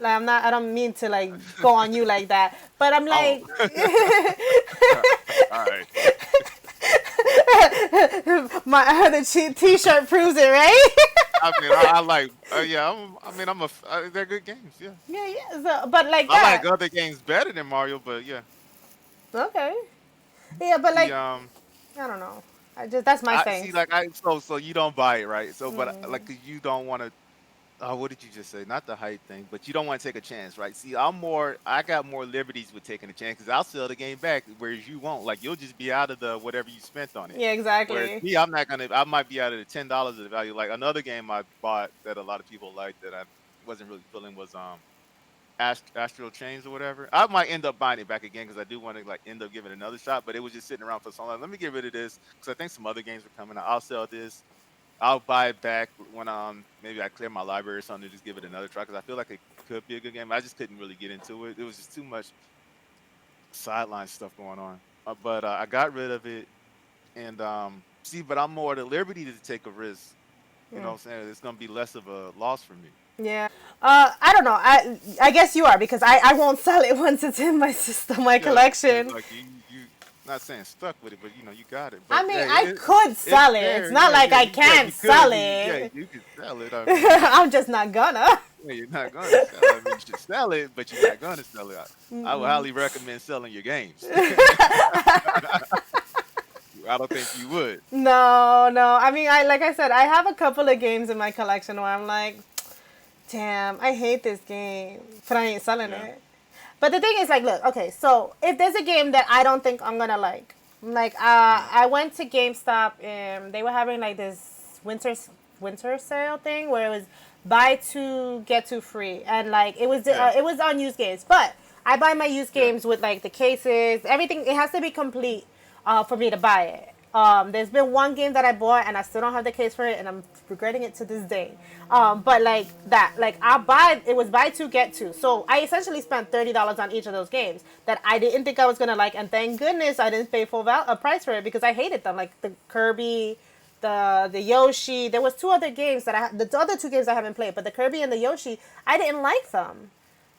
Speaker 1: like I don't mean to like go on you like that, but I'm
Speaker 2: oh,
Speaker 1: like
Speaker 2: all right.
Speaker 1: my the T-shirt proves it, right?
Speaker 2: I mean, I like. Yeah, I mean, they're good games. Yeah,
Speaker 1: Yeah, yeah. So, but like
Speaker 2: I like
Speaker 1: that,
Speaker 2: other games better than Mario, but yeah,
Speaker 1: okay. Yeah, but
Speaker 2: the
Speaker 1: like I don't know. I just that's my
Speaker 2: I see.
Speaker 1: thing.
Speaker 2: Like so you don't buy it, right? So, but like you don't want to. What did you just say? Not the height thing, but you don't want to take a chance, right? See, I got more liberties with taking a chance because I'll sell the game back, whereas you won't. Like you'll just be out of the whatever you spent on it.
Speaker 1: Yeah,
Speaker 2: Whereas
Speaker 1: exactly.
Speaker 2: me, I'm not gonna. I might be out of the $10 of the value. Like another game I bought that a lot of people liked that I wasn't really feeling was Astral Chains or whatever. I might end up buying it back again because I do want to like end up giving it another shot. But it was just sitting around for so long. Let me get rid of this because I think some other games are coming out. I'll sell this. I'll buy it back when maybe I clear my library or something to just give it another try because I feel like it could be a good game. I just couldn't really get into it. It was just too much sideline stuff going on. But I got rid of it and see, but I'm more at the liberty to take a risk. You know what I'm saying? It's gonna be less of a loss for me.
Speaker 1: Yeah. I don't know. I guess you are because I won't sell it once it's in my system, my
Speaker 2: Yeah, yeah,
Speaker 1: collection.
Speaker 2: like you not saying stuck with it, but you know you got it.
Speaker 1: I
Speaker 2: But
Speaker 1: mean,
Speaker 2: yeah,
Speaker 1: I could
Speaker 2: it's
Speaker 1: sell it. It's
Speaker 2: there.
Speaker 1: not
Speaker 2: Yeah,
Speaker 1: like
Speaker 2: yeah,
Speaker 1: I
Speaker 2: yeah.
Speaker 1: can't
Speaker 2: You could.
Speaker 1: sell
Speaker 2: Yeah,
Speaker 1: it.
Speaker 2: you could sell it. I mean,
Speaker 1: I'm just not gonna.
Speaker 2: yeah, you're not gonna sell it. I mean, you should sell it, but you're not gonna sell it. I would highly recommend selling your games. I don't think you would.
Speaker 1: No, no. I mean, I like I said, I have a couple of games in my collection where I'm like, damn, I hate this game, but I ain't selling
Speaker 2: Yeah,
Speaker 1: it. But the thing is, like, look, okay, so if there's a game that I don't think I'm gonna like,
Speaker 2: yeah,
Speaker 1: I went to GameStop and they were having like this winter sale thing where it was buy two get two free, and like
Speaker 2: yeah,
Speaker 1: it was on used games, but I buy my used
Speaker 2: yeah,
Speaker 1: games with like the cases, everything. It has to be complete for me to buy it. There's been one game that I bought and I still don't have the case for it, and I'm regretting it to this day. But like that, like I buy it was buy two get two, so I essentially spent $30 on each of those games that I didn't think I was gonna like, and thank goodness I didn't pay a price for it because I hated them, like the Kirby, the Yoshi. There was two other games the other two games I haven't played, but the Kirby and the Yoshi, I didn't like them.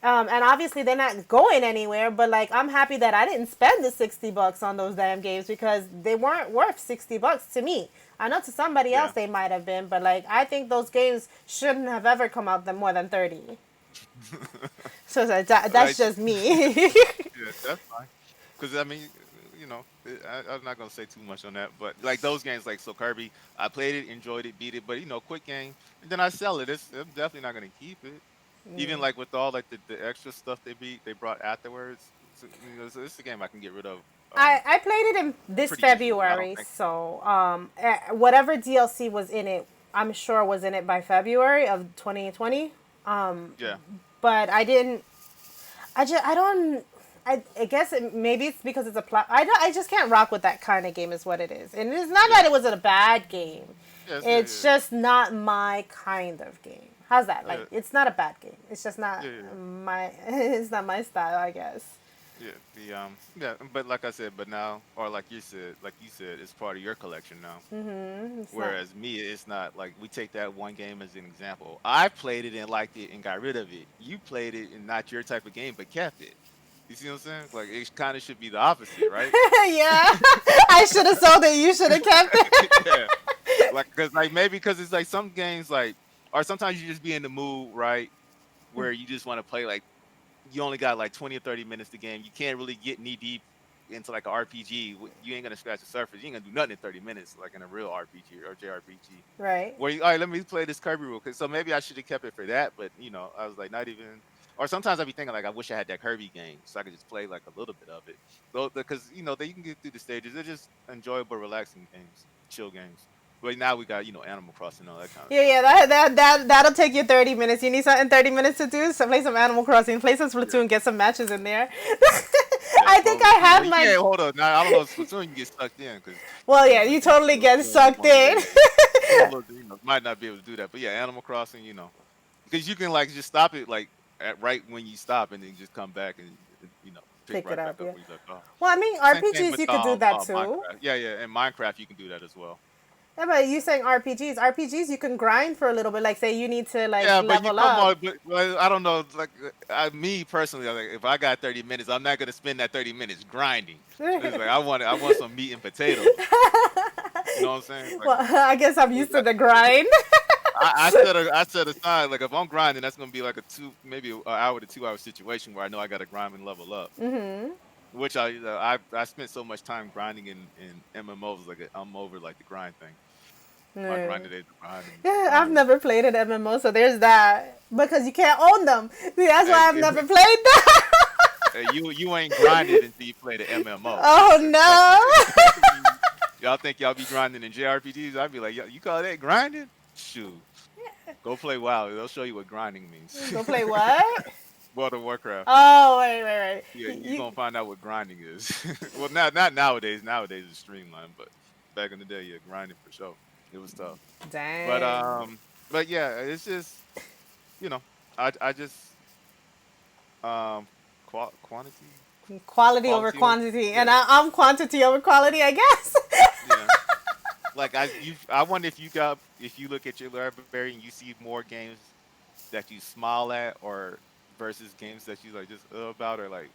Speaker 1: And obviously they're not going anywhere, but like I'm happy that I didn't spend the $60 on those damn games because they weren't worth $60 to me. I know to somebody else
Speaker 2: yeah.
Speaker 1: they might have been, but like I think those games shouldn't have ever come out more than 30. So
Speaker 2: Right.
Speaker 1: that's just me.
Speaker 2: Yeah, that's fine. Because I mean, I'm not gonna say too much on that, but like those games, like so Kirby, I played it, enjoyed it, beat it, but quick game, and then I sell it. I'm definitely not gonna keep it. Even like with all like the extra stuff they brought afterwards. So it's a game I can get rid of
Speaker 1: I played it in this
Speaker 2: pretty easily. I don't
Speaker 1: February,
Speaker 2: think.
Speaker 1: so whatever DLC was in it, I'm sure was in it by February of 2020.
Speaker 2: Yeah,
Speaker 1: But I didn't. I don't. I guess maybe it's because it's a plot. I just can't rock with that kind of game, is what it is. And it's not
Speaker 2: yeah,
Speaker 1: that it was a bad game.
Speaker 2: yes, yeah,
Speaker 1: It's
Speaker 2: yeah,
Speaker 1: just not my kind of game. How's that? Like,
Speaker 2: yeah,
Speaker 1: it's not a bad game. It's just not
Speaker 2: yeah, yeah.
Speaker 1: my. It's not my style, I guess.
Speaker 2: Yeah, yeah, but like I said, but now, or like you said, it's part of your collection now.
Speaker 1: It's not.
Speaker 2: Whereas me, it's not like we take that one game as an example. I played it and liked it and got rid of it. You played it and not your type of game, but kept it. You see what I'm saying? Like it kind of should be the opposite, right?
Speaker 1: Yeah, I should have sold it. You should have kept it.
Speaker 2: Yeah, like because like maybe because it's like some games like, or sometimes you just be in the mood, right? Where you just want to play like you only got like 20 or 30 minutes to game. You can't really get knee deep into like an RPG, you ain't gonna scratch the surface. You ain't gonna do nothing in 30 minutes, like in a real RPG or JRPG.
Speaker 1: Right.
Speaker 2: Where you, all right, let me play this Kirby real quick. So maybe I should have kept it for that, but I was like, not even. Or sometimes I'd be thinking like, I wish I had that Kirby game so I could just play like a little bit of it. Though, because you can get through the stages. They're just enjoyable, relaxing games, chill games. But now we got Animal Crossing and all that kind of
Speaker 1: Yeah,
Speaker 2: stuff.
Speaker 1: yeah, that'll take you 30 minutes. You need something 30 minutes to do? So play some Animal Crossing, play some
Speaker 2: Yeah,
Speaker 1: Splatoon, get some matches in there.
Speaker 2: yeah,
Speaker 1: I think
Speaker 2: totally.
Speaker 1: I
Speaker 2: Well,
Speaker 1: have
Speaker 2: you
Speaker 1: my.
Speaker 2: can't hold on. Now I don't know if Splatoon you get sucked in because
Speaker 1: Well, yeah,
Speaker 2: I
Speaker 1: you
Speaker 2: think
Speaker 1: totally get
Speaker 2: Splatoon is
Speaker 1: sucked
Speaker 2: one of
Speaker 1: in.
Speaker 2: those. Some of those, might not be able to do that. But yeah, Animal Crossing, because you can like just stop it like at right when you stop and then just come back and pick
Speaker 1: Pick it
Speaker 2: right back
Speaker 1: up,
Speaker 2: up
Speaker 1: yeah.
Speaker 2: where you left off.
Speaker 1: Well, I mean,
Speaker 2: Same thing
Speaker 1: RPGs,
Speaker 2: with
Speaker 1: you could do that too.
Speaker 2: Minecraft. Yeah, yeah, and Minecraft you can do that as well.
Speaker 1: Yeah, but you saying RPGs, you can grind for a little bit. Like, say you need to like
Speaker 2: Yeah, but you
Speaker 1: level
Speaker 2: come
Speaker 1: up.
Speaker 2: on, but well, I don't know. Like me personally, like if I got 30 minutes, I'm not gonna spend that 30 minutes grinding. It's like I want some meat and potatoes. You know what I'm saying? Like
Speaker 1: Well, I guess I'm used to the grind.
Speaker 2: I set aside like if I'm grinding, that's gonna be like a maybe an hour to 2 hour situation where I know I got to grind and level up. Which I spent so much time grinding in MMOs like I'm over like the grind thing. My
Speaker 1: Yeah.
Speaker 2: grinding days are behind me.
Speaker 1: Yeah, I've never played an MMO, so there's that. Because you can't own them. See, that's why
Speaker 2: Hey,
Speaker 1: I've never played that.
Speaker 2: hey, you ain't grinded until you play the MMO.
Speaker 1: Oh
Speaker 2: Trust
Speaker 1: no.
Speaker 2: me. Y'all think y'all be grinding in JRPGs? I'd be like, yo, you call that grinding? Shoot, go play WoW. They'll show you what grinding means.
Speaker 1: Go play what?
Speaker 2: World of Warcraft.
Speaker 1: Oh, right.
Speaker 2: Yeah, you gonna find out what grinding is. Well, not nowadays. Nowadays it's streamlined, but back in the day, yeah, grinding for sure. It was tough. But
Speaker 1: Dang.
Speaker 2: yeah, it's just you know, I just quantity,
Speaker 1: Quality over
Speaker 2: quality over
Speaker 1: quantity. And
Speaker 2: yeah,
Speaker 1: I'm quantity over quality, I guess.
Speaker 2: yeah. Like I wonder if you look at your library and you see more games that you smile at or versus games that you like just about or like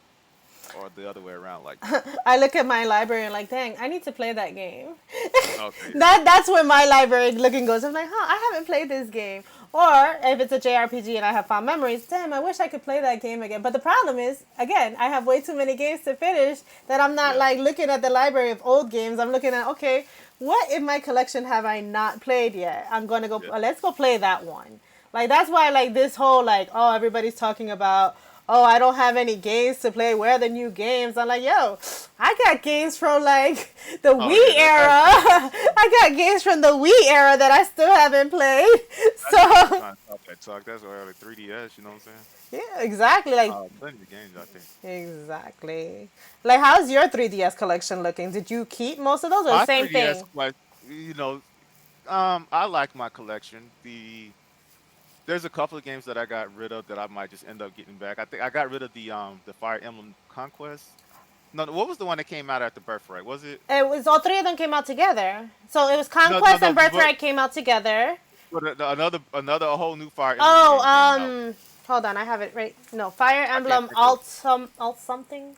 Speaker 2: or the other way around. Like
Speaker 1: I look at my library and like, dang, I need to play that game.
Speaker 2: okay, yeah,
Speaker 1: That's where my library looking goes. I'm like, I haven't played this game. Or if it's a JRPG and I have fond memories, damn, I wish I could play that game again. But the problem is, again, I have way too many games to finish that I'm not
Speaker 2: yeah,
Speaker 1: like looking at the library of old games. I'm looking at, okay, what in my collection have I not played yet? I'm going to go,
Speaker 2: yeah.
Speaker 1: let's go play that one. Like, that's why, like, this whole, like, oh, everybody's talking about, oh, I don't have any games to play. Where are the new games? I'm like, yo, I got games from like the
Speaker 2: Oh
Speaker 1: Wii
Speaker 2: yeah, that's true.
Speaker 1: era. I got games from the Wii era that I still haven't played.
Speaker 2: I know you
Speaker 1: So
Speaker 2: trying to talk that talk. That's why like 3DS. You know what I'm saying?
Speaker 1: yeah, exactly. Like
Speaker 2: Plenty of games out there.
Speaker 1: exactly. Like how's your 3DS collection looking? Did you keep most of those or the
Speaker 2: My
Speaker 1: same
Speaker 2: 3DS,
Speaker 1: thing?
Speaker 2: like I like my collection. There's a couple of games that I got rid of that I might just end up getting back. I think I got rid of the Fire Emblem Conquest. No, what was the one that came out after Birthright? Was it?
Speaker 1: It was all three of them came out together. So it was
Speaker 2: No, no,
Speaker 1: Conquest
Speaker 2: no.
Speaker 1: and Birthright came out together.
Speaker 2: But another a whole new Fire Emblem
Speaker 1: Oh,
Speaker 2: game came out.
Speaker 1: hold on, I have it right. No, Fire
Speaker 2: I can't
Speaker 1: Emblem
Speaker 2: think of.
Speaker 1: Alt something.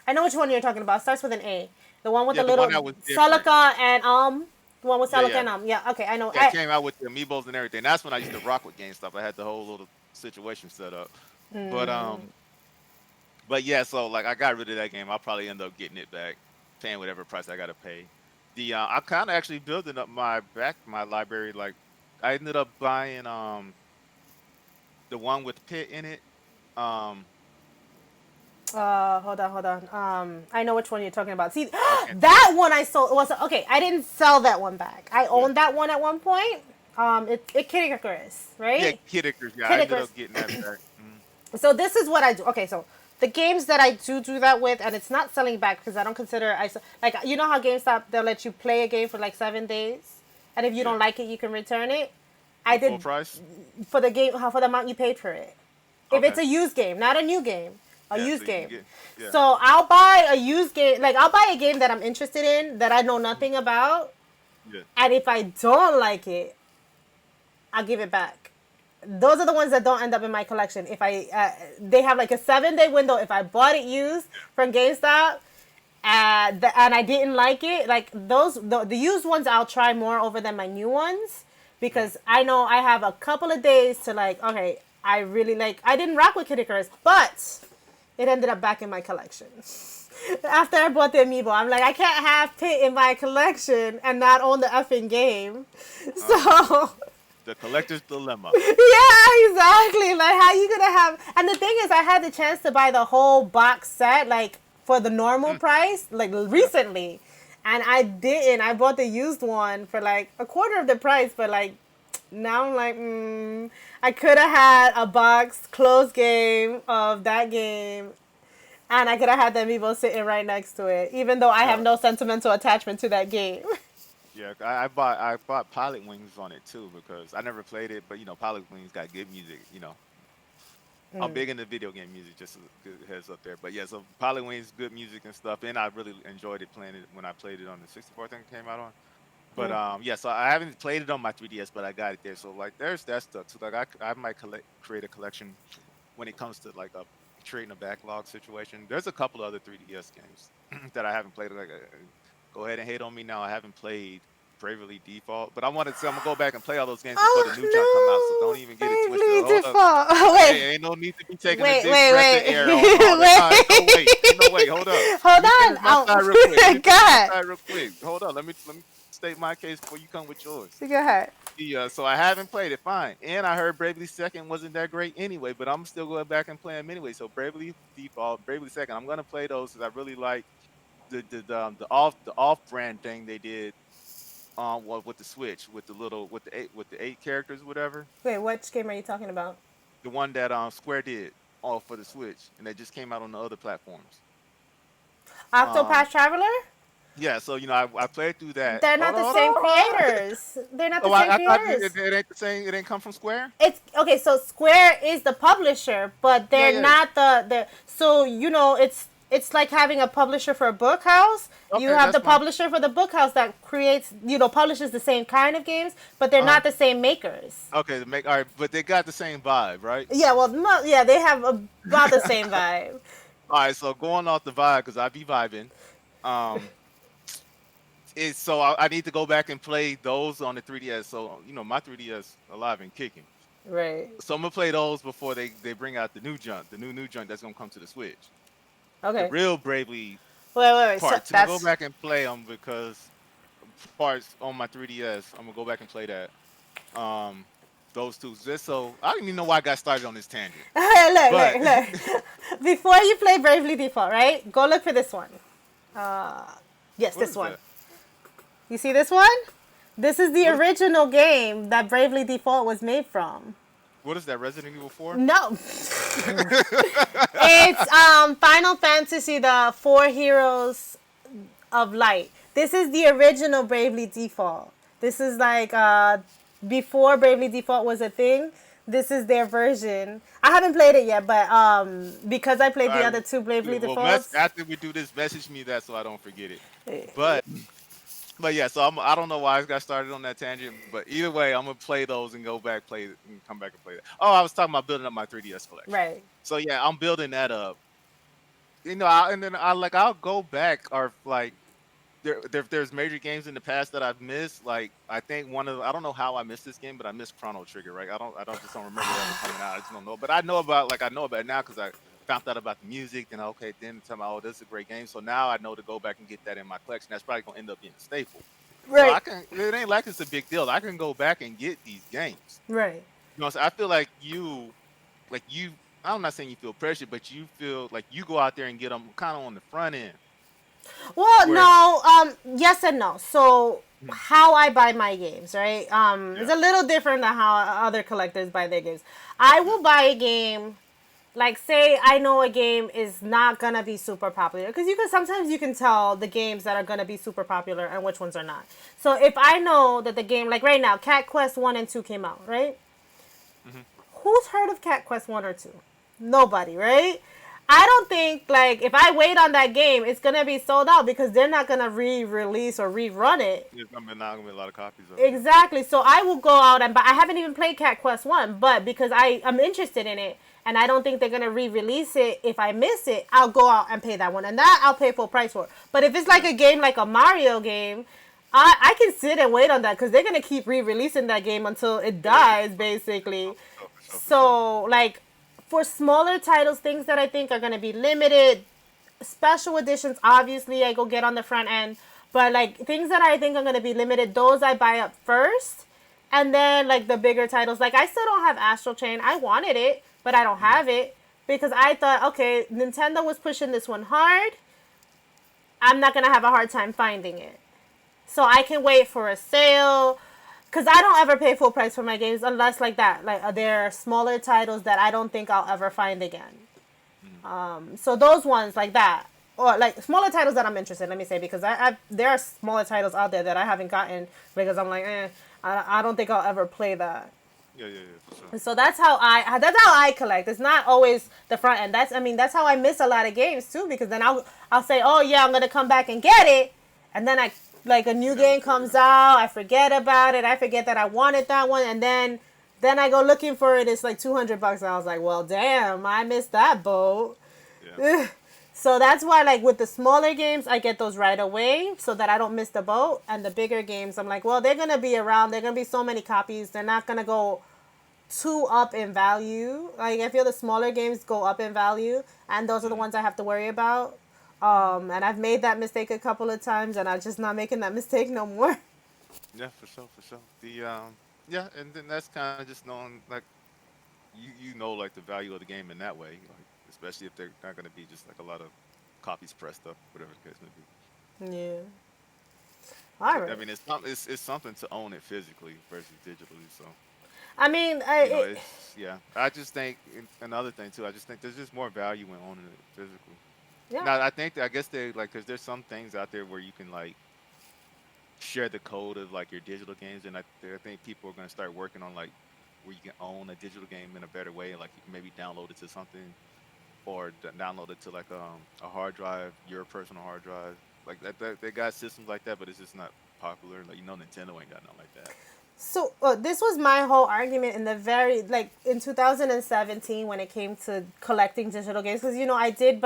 Speaker 1: I know which one you're talking about. It starts with an A. The one with
Speaker 2: Yeah,
Speaker 1: the
Speaker 2: the one
Speaker 1: little
Speaker 2: that was different.
Speaker 1: Celica and the one with
Speaker 2: Yeah,
Speaker 1: Celica
Speaker 2: yeah.
Speaker 1: and Yeah, okay, I know.
Speaker 2: Yeah, it came out with the amiibos and everything. That's when I used to rock with GameStop. I had the whole little situation set up. But but yeah, so like I got rid of that game. I'll probably end up getting it back, paying whatever price I gotta pay. I kind of actually building up my library. Like I ended up buying the one with Pit in it. Um,
Speaker 1: Hold on. I know which one you're talking about. See,
Speaker 2: I can't think of
Speaker 1: that one I sold was okay. I didn't sell that one back. I
Speaker 2: yeah.
Speaker 1: owned that one at one point. It Kid Icarus,
Speaker 2: Yeah,
Speaker 1: right?
Speaker 2: Kid Icarus. Yeah, I
Speaker 1: Kid
Speaker 2: ended
Speaker 1: Icarus.
Speaker 2: up getting that back.
Speaker 1: So this is what I do. Okay, so the games that I do that with, and it's not selling back because I don't consider like you know how GameStop they'll let you play a game for like 7 days, and if you don't
Speaker 2: Yeah,
Speaker 1: like it, you can return it. I
Speaker 2: for full
Speaker 1: did
Speaker 2: price.
Speaker 1: for the game for the amount you paid for it. If it's
Speaker 2: Okay.
Speaker 1: a used game, not a new game, a
Speaker 2: Yeah, so
Speaker 1: used
Speaker 2: you can
Speaker 1: game.
Speaker 2: get yeah,
Speaker 1: So I'll buy a used game, like I'll buy a game that I'm interested in that I know nothing about,
Speaker 2: yeah,
Speaker 1: and if I don't like it, I'll give it back. Those are the ones that don't end up in my collection. If they have like a 7 day window. If I bought it used from GameStop, and I didn't like it, like the used ones, I'll try more over than my new ones because I know I have a couple of days to like. Okay, I really like. I didn't rock with Kid Icarus, but it ended up back in my collection. After I bought the amiibo, I'm like, I can't have Pit in my collection and not own the effing game.
Speaker 2: Uh-huh.
Speaker 1: So
Speaker 2: The collector's dilemma.
Speaker 1: yeah, exactly. Like, how you gonna have? And the thing is, I had the chance to buy the whole box set, like for the normal
Speaker 2: Mm,
Speaker 1: price, like
Speaker 2: yeah.
Speaker 1: recently, and I didn't. I bought the used one for like a quarter of the price, but like now I'm like, I could have had a box closed game of that game, and I could have had the amiibo sitting right next to it, even though I have
Speaker 2: Yeah.
Speaker 1: no sentimental attachment to that game.
Speaker 2: Yeah, I bought Pilot Wings on it too because I never played it, but Pilot Wings got good music. I'm big into video game music, just a good heads up there. But yeah, so Pilot Wings, good music and stuff, and I really enjoyed it playing it when I played it on the 64. I think it came out on. But yeah, so I haven't played it on my 3DS, but I got it there. So like, there's that stuff too. Like I might create a collection when it comes to like a creating a backlog situation. There's a couple of other 3DS games that I haven't played. Like, go ahead and hate on me now. I haven't played Bravely Default, but I wanted to. I'm gonna go back and play all those games before the new jump come out. So don't
Speaker 1: Oh
Speaker 2: even
Speaker 1: no,
Speaker 2: get it twisted.
Speaker 1: bravely
Speaker 2: Hold up.
Speaker 1: default.
Speaker 2: Hey, ain't no need to be taking a
Speaker 1: Wait,
Speaker 2: big
Speaker 1: wait,
Speaker 2: breath of
Speaker 1: wait,
Speaker 2: air on that. No, ain't no wait. Ain't no wait. Hold up.
Speaker 1: Hold
Speaker 2: Let me
Speaker 1: on.
Speaker 2: finish my
Speaker 1: Oh,
Speaker 2: side real quick. Let me
Speaker 1: go
Speaker 2: finish my
Speaker 1: ahead.
Speaker 2: side real quick. Hold on. Let me state my case before you come with yours.
Speaker 1: Go ahead.
Speaker 2: Yeah, so I haven't played it, fine. And I heard Bravely Second wasn't that great anyway, but I'm still going back and playing them anyway. So Bravely Default, Bravely Second, I'm gonna play those because I really like the off brand thing they did with the Switch with the eight characters, whatever.
Speaker 1: Wait, which game are you talking about?
Speaker 2: The one that Square did all for the Switch, and they just came out on the other platforms. Um,
Speaker 1: Octopath Traveler?
Speaker 2: yeah, so I played through that.
Speaker 1: They're
Speaker 2: Hold
Speaker 1: not
Speaker 2: on,
Speaker 1: the
Speaker 2: hold
Speaker 1: same
Speaker 2: on, hold on.
Speaker 1: creators. They're not
Speaker 2: Oh,
Speaker 1: the same
Speaker 2: I thought it,
Speaker 1: creators.
Speaker 2: it ain't the same. It didn't come from Square.
Speaker 1: It's okay. So Square is the publisher, but
Speaker 2: Yeah,
Speaker 1: they're
Speaker 2: yeah.
Speaker 1: not the. So it's like having a publisher for a book house. You
Speaker 2: Okay,
Speaker 1: have the
Speaker 2: that's fine.
Speaker 1: publisher for the book house that creates publishes the same kind of games, but they're
Speaker 2: Uh huh.
Speaker 1: not the same makers.
Speaker 2: Okay, to make all right, but they got the same vibe, right?
Speaker 1: Yeah, well, no, yeah, they have about the same vibe.
Speaker 2: All right, so going off the vibe because I be vibing. Um, it's so I need to go back and play those on the 3DS. So my 3DS alive and kicking.
Speaker 1: Right.
Speaker 2: So I'm gonna play those before they bring out the new junk, the new junk that's gonna come to the Switch, the
Speaker 1: Okay.
Speaker 2: real Bravely
Speaker 1: Wait. So
Speaker 2: parts. I'm gonna go
Speaker 1: that's
Speaker 2: back and play them because parts on my 3DS. I'm gonna go back and play that. Um, those two. Just so I don't even know why I got started on this tangent, but
Speaker 1: look. Before you play Bravely Default, right? Go look for this one. Uh, yes,
Speaker 2: what
Speaker 1: this
Speaker 2: is
Speaker 1: one.
Speaker 2: that?
Speaker 1: You see this one? This is the
Speaker 2: What is
Speaker 1: original game that Bravely Default was made from.
Speaker 2: what is that? Resident Evil 4?
Speaker 1: No, it's Final Fantasy, the Four Heroes of Light. This is the original Bravely Default. This is like before Bravely Default was a thing. This is their version. I haven't played it yet, but because I played
Speaker 2: All
Speaker 1: the
Speaker 2: right.
Speaker 1: other two Bravely
Speaker 2: Well,
Speaker 1: Defaults.
Speaker 2: after we do this, message me that so I don't forget it.
Speaker 1: eh,
Speaker 2: But yeah, so I don't know why I got started on that tangent, but either way, I'm gonna play those and go back play it and come back and play that. Oh, I was talking about building up my 3DS collection.
Speaker 1: Right.
Speaker 2: So yeah, I'm building that up. And then I'll go back or like there's major games in the past that I've missed. Like I think I don't know how I missed this game, but I missed Chrono Trigger. Right? I don't remember it ever coming out. I just don't know. But I know about it now because I found out about the music and okay, then tell me, oh, this is a great game. So now I know to go back and get that in my collection. That's probably gonna end up being a staple. So I
Speaker 1: Right.
Speaker 2: can. It ain't like it's a big deal. I can go back and get these games.
Speaker 1: Right.
Speaker 2: So I feel like like you. I'm not saying you feel pressure, but you feel like you go out there and get them kind of on the front end.
Speaker 1: Well,
Speaker 2: Whereas,
Speaker 1: no, yes and no. So
Speaker 2: Mhm.
Speaker 1: how I buy my games, right? It's
Speaker 2: Yeah.
Speaker 1: a little different than how other collectors buy their games. I will buy a game, like say I know a game is not gonna be super popular because sometimes you can tell the games that are gonna be super popular and which ones are not. So if I know that the game, like right now, Cat Quest 1 and 2 came out, right?
Speaker 2: Hmm.
Speaker 1: Who's heard of Cat Quest 1 or 2? Nobody, right? I don't think like if I wait on that game, it's gonna be sold out because they're not gonna re-release or rerun it.
Speaker 2: There's not gonna be a lot of copies of it. Yeah.
Speaker 1: Exactly. So I will go out and buy. I haven't even played Cat Quest 1, but because I am interested in it and I don't think they're gonna re-release it if I miss it, I'll go out and pay that one, and that I'll pay full price for. But if it's like
Speaker 2: Yeah.
Speaker 1: a game like a Mario game, I can sit and wait on that because they're gonna keep re-releasing that game until it
Speaker 2: Yeah.
Speaker 1: dies, basically.
Speaker 2: For sure.
Speaker 1: So like for smaller titles, things that I think are gonna be limited, special editions, obviously, I go get on the front end. But, like, things that I think are going to be limited, those I buy up first. And then, like, the bigger titles. Like, I still don't have Astral Chain. I wanted it, but I don't have it. Because I thought, okay, Nintendo was pushing this one hard. I'm not going to have a hard time finding it. So I can wait for a sale. Because I don't ever pay full price for my games unless like that. Like there are smaller titles that I don't think I'll ever find again. So those ones like that. Or like smaller titles that I'm interested in, let me say. Because there are smaller titles out there that I haven't gotten. Because I'm like, I don't think I'll ever play that.
Speaker 2: Yeah, for sure.
Speaker 1: So that's how I collect. It's not always the front end. That's how I miss a lot of games too. Because then I'll say, oh yeah, I'm going to come back and get it. And then like a new game comes out, I forget about it. I forget that I wanted that one, and then I go looking for it. It's like $200, and I was like, well, damn, I missed that boat. Yeah. So that's why, like with the smaller games, I get those right away, so that I don't miss the boat. And the bigger games, I'm like, well, they're gonna be around. They're gonna be so many copies. They're not gonna go too up in value. Like I feel the smaller games go up in value, and those are the ones I have to worry about. And I've made that mistake a couple of times, and I'm just not making that mistake no more.
Speaker 2: Yeah, for sure. Yeah, and then that's kind of just knowing like you know like the value of the game in that way, like especially if they're not going to be just like a lot of copies pressed up, whatever the case may be.
Speaker 1: Yeah. All right.
Speaker 2: I mean, it's something to own it physically versus digitally. So
Speaker 1: I mean,
Speaker 2: I just think another thing too. I just think there's just more value in owning it physically.
Speaker 1: yeah.
Speaker 2: Now, I guess they like because there's some things out there where you can like share the code of like your digital games, and I think people are going to start working on like where you can own a digital game in a better way, like you can maybe download it to something or download it to like a hard drive, your personal hard drive, like that. They got systems like that, but it's just not popular. Like Nintendo ain't got nothing like that.
Speaker 1: So this was my whole argument in in 2017 when it came to collecting digital games, because I did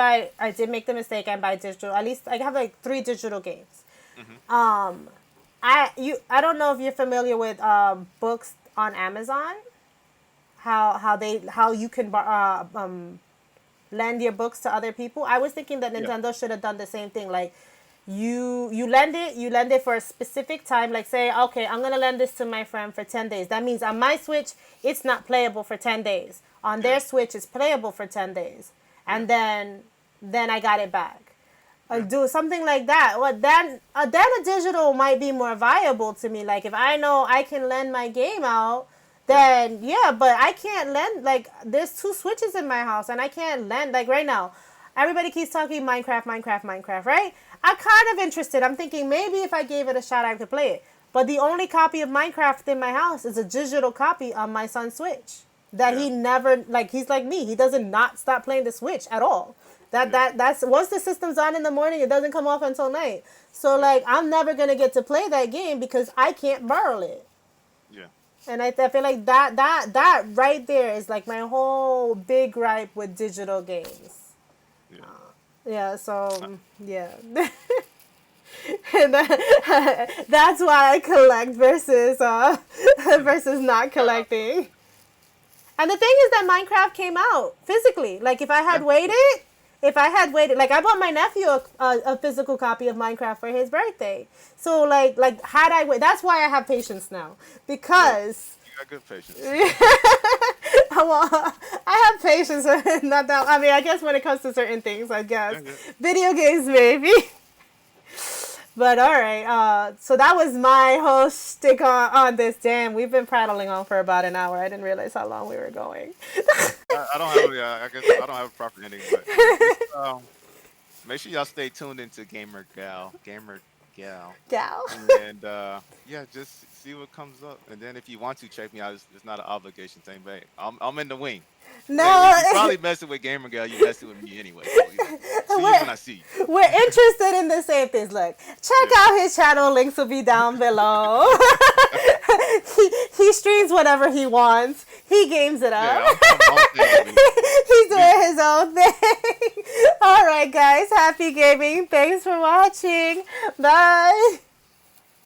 Speaker 1: make the mistake and buy digital. At least I have like 3 digital games.
Speaker 2: Mm-hmm.
Speaker 1: I don't know if you're familiar with books on Amazon. How you can lend your books to other people. I was thinking that Nintendo should have done the same thing. Like you lend it for a specific time. Like say, okay, I'm gonna lend this to my friend for 10 days. That means on my Switch, it's not playable for 10 days. On their Switch, it's playable for 10 days, and then I got it back. Do something like that. Well, then a digital might be more viable to me. Like if I know I can lend my game out, then but I can't lend. Like there's 2 Switches in my house, and I can't lend. Like right now, everybody keeps talking Minecraft, right? I'm kind of interested. I'm thinking maybe if I gave it a shot, I could play it. But the only copy of Minecraft in my house is a digital copy on my son's Switch. That he never, like, he's like me. He doesn't not stop playing the Switch at all. That's once the system's on in the morning, it doesn't come off until night. So like I'm never gonna get to play that game because I can't borrow it.
Speaker 2: Yeah.
Speaker 1: And I feel like that right there is like my whole big gripe with digital games. So and that's why I collect versus not collecting. And the thing is that Minecraft came out physically. Like if I had waited, like I bought my nephew a physical copy of Minecraft for his birthday. So like had I wait, that's why I have patience now, because
Speaker 2: you got good patience.
Speaker 1: Well, I have patience. Not that. I mean, I guess when it comes to certain things, I guess video games maybe. But all right, so that was my whole shtick on this. Damn, we've been prattling on for about an hour. I didn't realize how long we were going.
Speaker 2: I don't have. I guess I don't have a proper ending, but make sure y'all stay tuned into Gamer Gal, and just see what comes up. And then if you want to check me out, it's not an obligation thing, but I'm in the wing.
Speaker 1: No,
Speaker 2: you probably messing with Gamer Gal. You messing with me anyway. So, see you when I see you.
Speaker 1: We're interested in the same things. Look, check out his channel. Links will be down below. he streams whatever he wants. He games it up. He's doing his own thing. All right, guys. Happy gaming. Thanks for watching. Bye.